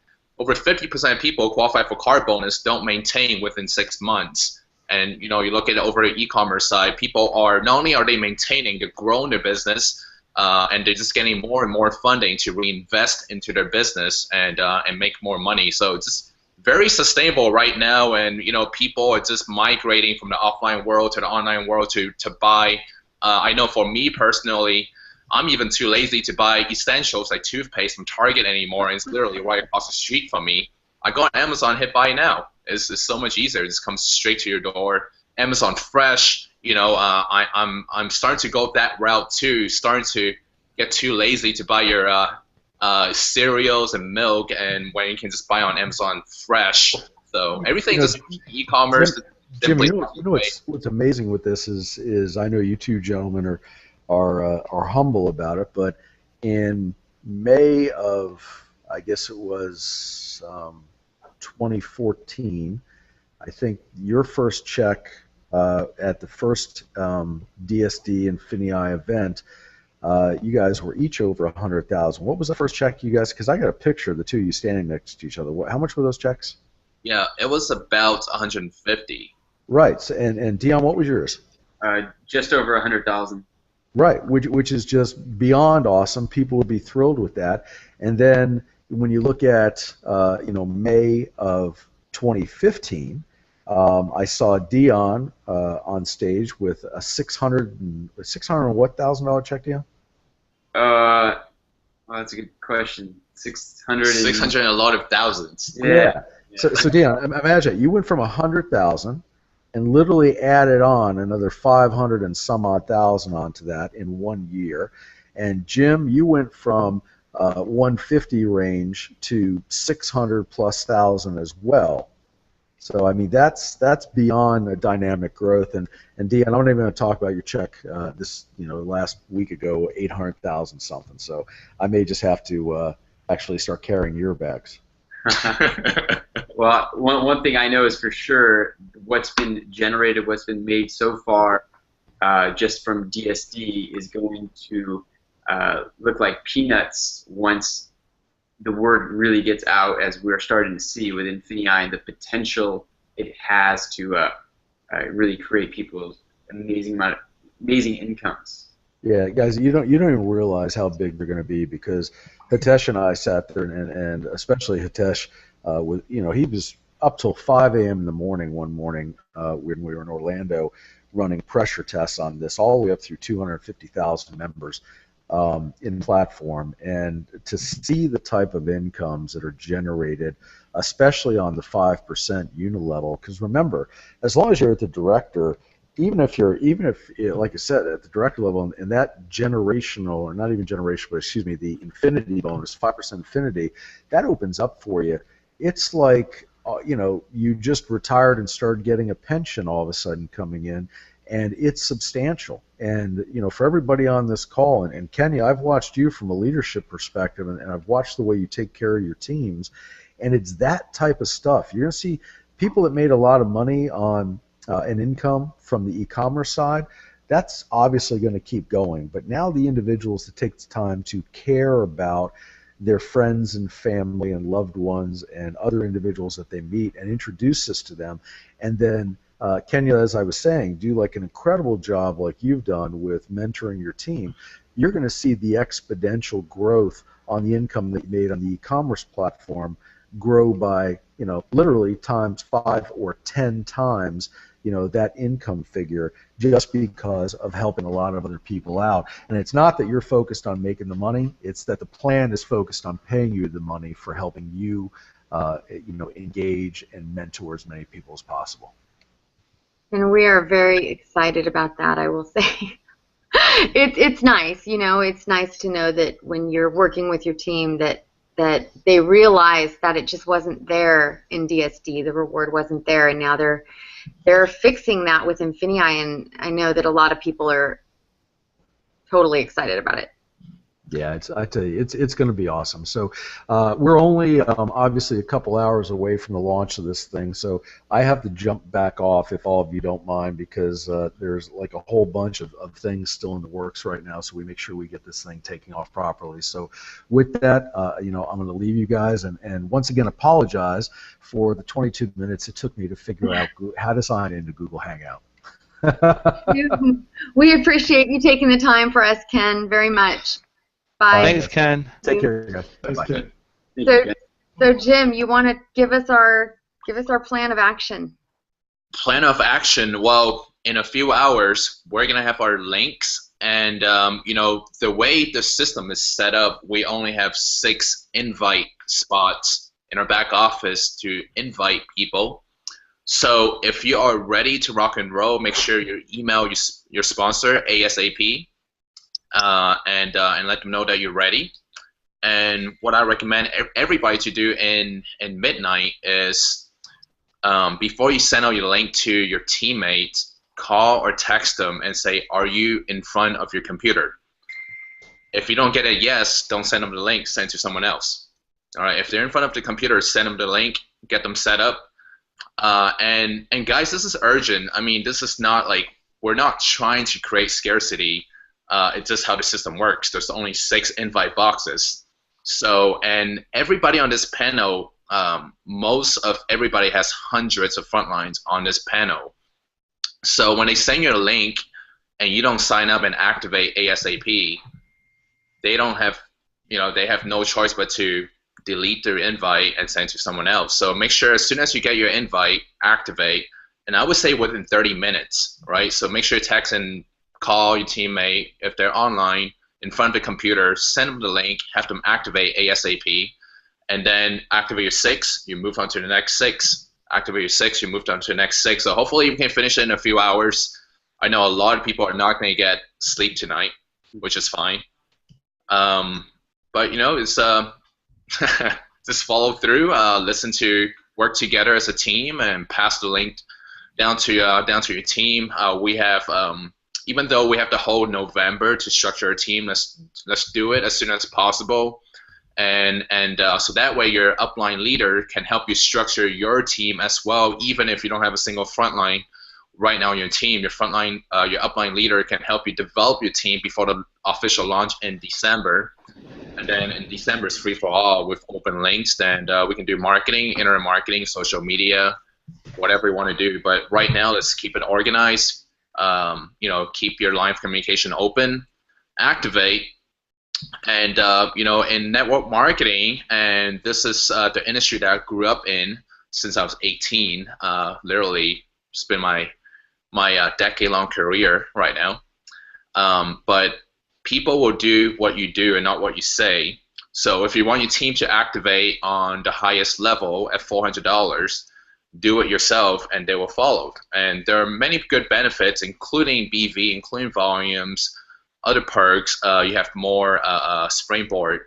Over 50% of people qualified for car bonus don't maintain within 6 months. And you know, you look at it over the e-commerce side, people are not only are they maintaining, they're growing their business. And they're just getting more and more funding to reinvest into their business and make more money. So it's just very sustainable right now, and you know, people are just migrating from the offline world to the online world to buy. I know for me personally, I'm even too lazy to buy essentials like toothpaste from Target anymore, and it's literally right across the street from me. I go on Amazon, hit buy now. It's so much easier. It just comes straight to your door. Amazon Fresh. You know, I'm starting to go that route too. Starting to get too lazy to buy your cereals and milk, and when you can just buy on Amazon Fresh. So everything just e-commerce. Jim, you know what's amazing with this is I know you two gentlemen are humble about it, but in May of, I guess it was 2014, I think your first check at the first DSD INFINii event, you guys were each over 100,000. What was the first check you guys? Because I got a picture of the two of you standing next to each other. How much were those checks? Yeah, it was about 150. Right. So, and Dion, what was yours? Just over 100,000. Right, which is just beyond awesome. People would be thrilled with that. And then when you look at you know, May of 2015. I saw Dion on stage with a $600 and what $1,000 check, Dion? Well, that's a good question. 600 and a lot of thousands. Yeah. So Dion, imagine you went from 100,000 and literally added on another 500 and some odd thousand onto that in 1 year. And Jim, you went from 150 range to 600 plus thousand as well. So I mean, that's beyond a dynamic growth. And Dean, I'm not even going to talk about your check this last week ago, 800,000 something. So I may just have to actually start carrying your bags. Well, one thing I know is for sure what's been generated, what's been made so far just from DSD is going to look like peanuts once the word really gets out, as we're starting to see with INFINii and the potential it has to really create people's amazing incomes. Yeah, guys, you don't even realize how big they're going to be, because Hitesh and I sat there, and especially Hitesh, he was up till 5 a.m. in the morning one morning when we were in Orlando, running pressure tests on this, all the way up through 250,000 members in the platform, and to see the type of incomes that are generated, especially on the 5% unit level. Because remember, as long as you're at the director, even if like I said, at the director level, and that generational, or not even generational, but excuse me, the INFINII bonus, 5% INFINII, that opens up for you. It's like you just retired and started getting a pension all of a sudden coming in, and it's substantial. And for everybody on this call, and Kenya, I've watched you from a leadership perspective, and I've watched the way you take care of your teams, and it's that type of stuff. You're going to see people that made a lot of money on an income from the e-commerce side. That's obviously going to keep going. But now the individuals that take the time to care about their friends and family and loved ones and other individuals that they meet and introduce this to them, and then Kenya, as I was saying, do like an incredible job like you've done with mentoring your team, you're going to see the exponential growth on the income that you made on the e-commerce platform grow by, literally times 5 or 10 times, that income figure, just because of helping a lot of other people out. And it's not that you're focused on making the money, it's that the plan is focused on paying you the money for helping you, engage and mentor as many people as possible. And we are very excited about that, I will say. It's nice, it's nice to know that when you're working with your team that they realize that it just wasn't there in DSD, the reward wasn't there, and now they're fixing that with INFINii, and I know that a lot of people are totally excited about it. Yeah, I tell you, it's going to be awesome. So we're only obviously a couple hours away from the launch of this thing, so I have to jump back off if all of you don't mind, because there's like a whole bunch of things still in the works right now, so we make sure we get this thing taking off properly. So with that, I'm going to leave you guys, and once again apologize for the 22 minutes it took me to figure out how to sign into Google Hangout. We appreciate you taking the time for us, Ken, very much. Bye. Thanks, Ken. Take care, guys. Bye-bye. So Jim, you want to give us our plan of action? Plan of action. Well, in a few hours, we're gonna have our links, and the way the system is set up, we only have 6 invite spots in our back office to invite people. So if you are ready to rock and roll, make sure you email your sponsor ASAP. And let them know that you're ready. And what I recommend everybody to do in midnight is before you send out your link to your teammate, call or text them and say, are you in front of your computer? If you don't get a yes, don't send them the link, send it to someone else. All right, if they're in front of the computer, send them the link, get them set up. And guys, this is urgent. I mean, this is not like, we're not trying to create scarcity. It's just how the system works. There's only 6 invite boxes. So, and everybody on this panel, most of everybody has hundreds of frontlines on this panel. So when they send you a link and you don't sign up and activate ASAP, they don't have, they have no choice but to delete their invite and send it to someone else. So make sure as soon as you get your invite, activate, and I would say within 30 minutes, right? So make sure you text and call your teammate if they're online in front of the computer, send them the link, have them activate ASAP, and then activate your 6, you move on to the next 6. Activate your 6, you move on to the next 6. So hopefully you can finish it in a few hours. I know a lot of people are not going to get sleep tonight, which is fine. But it's just follow through, listen to work together as a team and pass the link down to your team. We have even though we have the whole November to structure a team, let's do it as soon as possible. And so that way your upline leader can help you structure your team as well, even if you don't have a single frontline right now on your team. Your frontline, your upline leader can help you develop your team before the official launch in December. And then in December it's free for all with open links, and we can do marketing, internet marketing, social media, whatever you want to do. But right now, let's keep it organized. Keep your line of communication open, activate. And in network marketing, and this is the industry that I grew up in since I was 18. Literally, it's been my decade-long career right now. But people will do what you do and not what you say. So if you want your team to activate on the highest level at $400, do it yourself, and they will follow. And there are many good benefits, including BV, including volumes. Other perks, you have more Springboard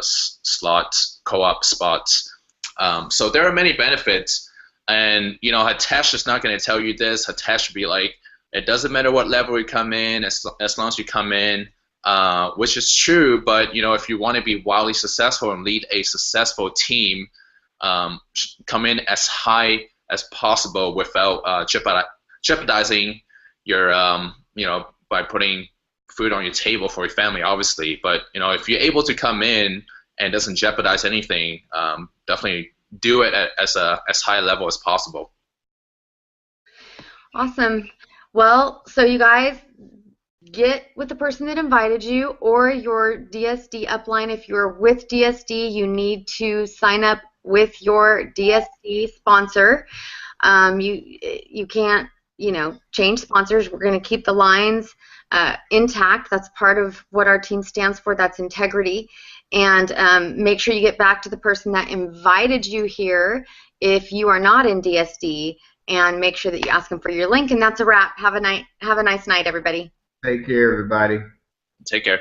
slots, co-op spots. So there are many benefits, and Hitesh is not going to tell you this. Hitesh will be like, it doesn't matter what level you come in, as long as you come in, which is true. But if you want to be wildly successful and lead a successful team, come in as high as possible without jeopardizing your, by putting food on your table for your family, obviously. But if you're able to come in and doesn't jeopardize anything, definitely do it at as high a level as possible. Awesome. Well, so you guys get with the person that invited you or your DSD upline. If you're with DSD, you need to sign up with your DSD sponsor. You can't change sponsors. We're going to keep the lines intact. That's part of what our team stands for. That's integrity. And make sure you get back to the person that invited you here if you are not in DSD, and make sure that you ask them for your link. And that's a wrap. Have a nice night, everybody. Take care, everybody. Take care.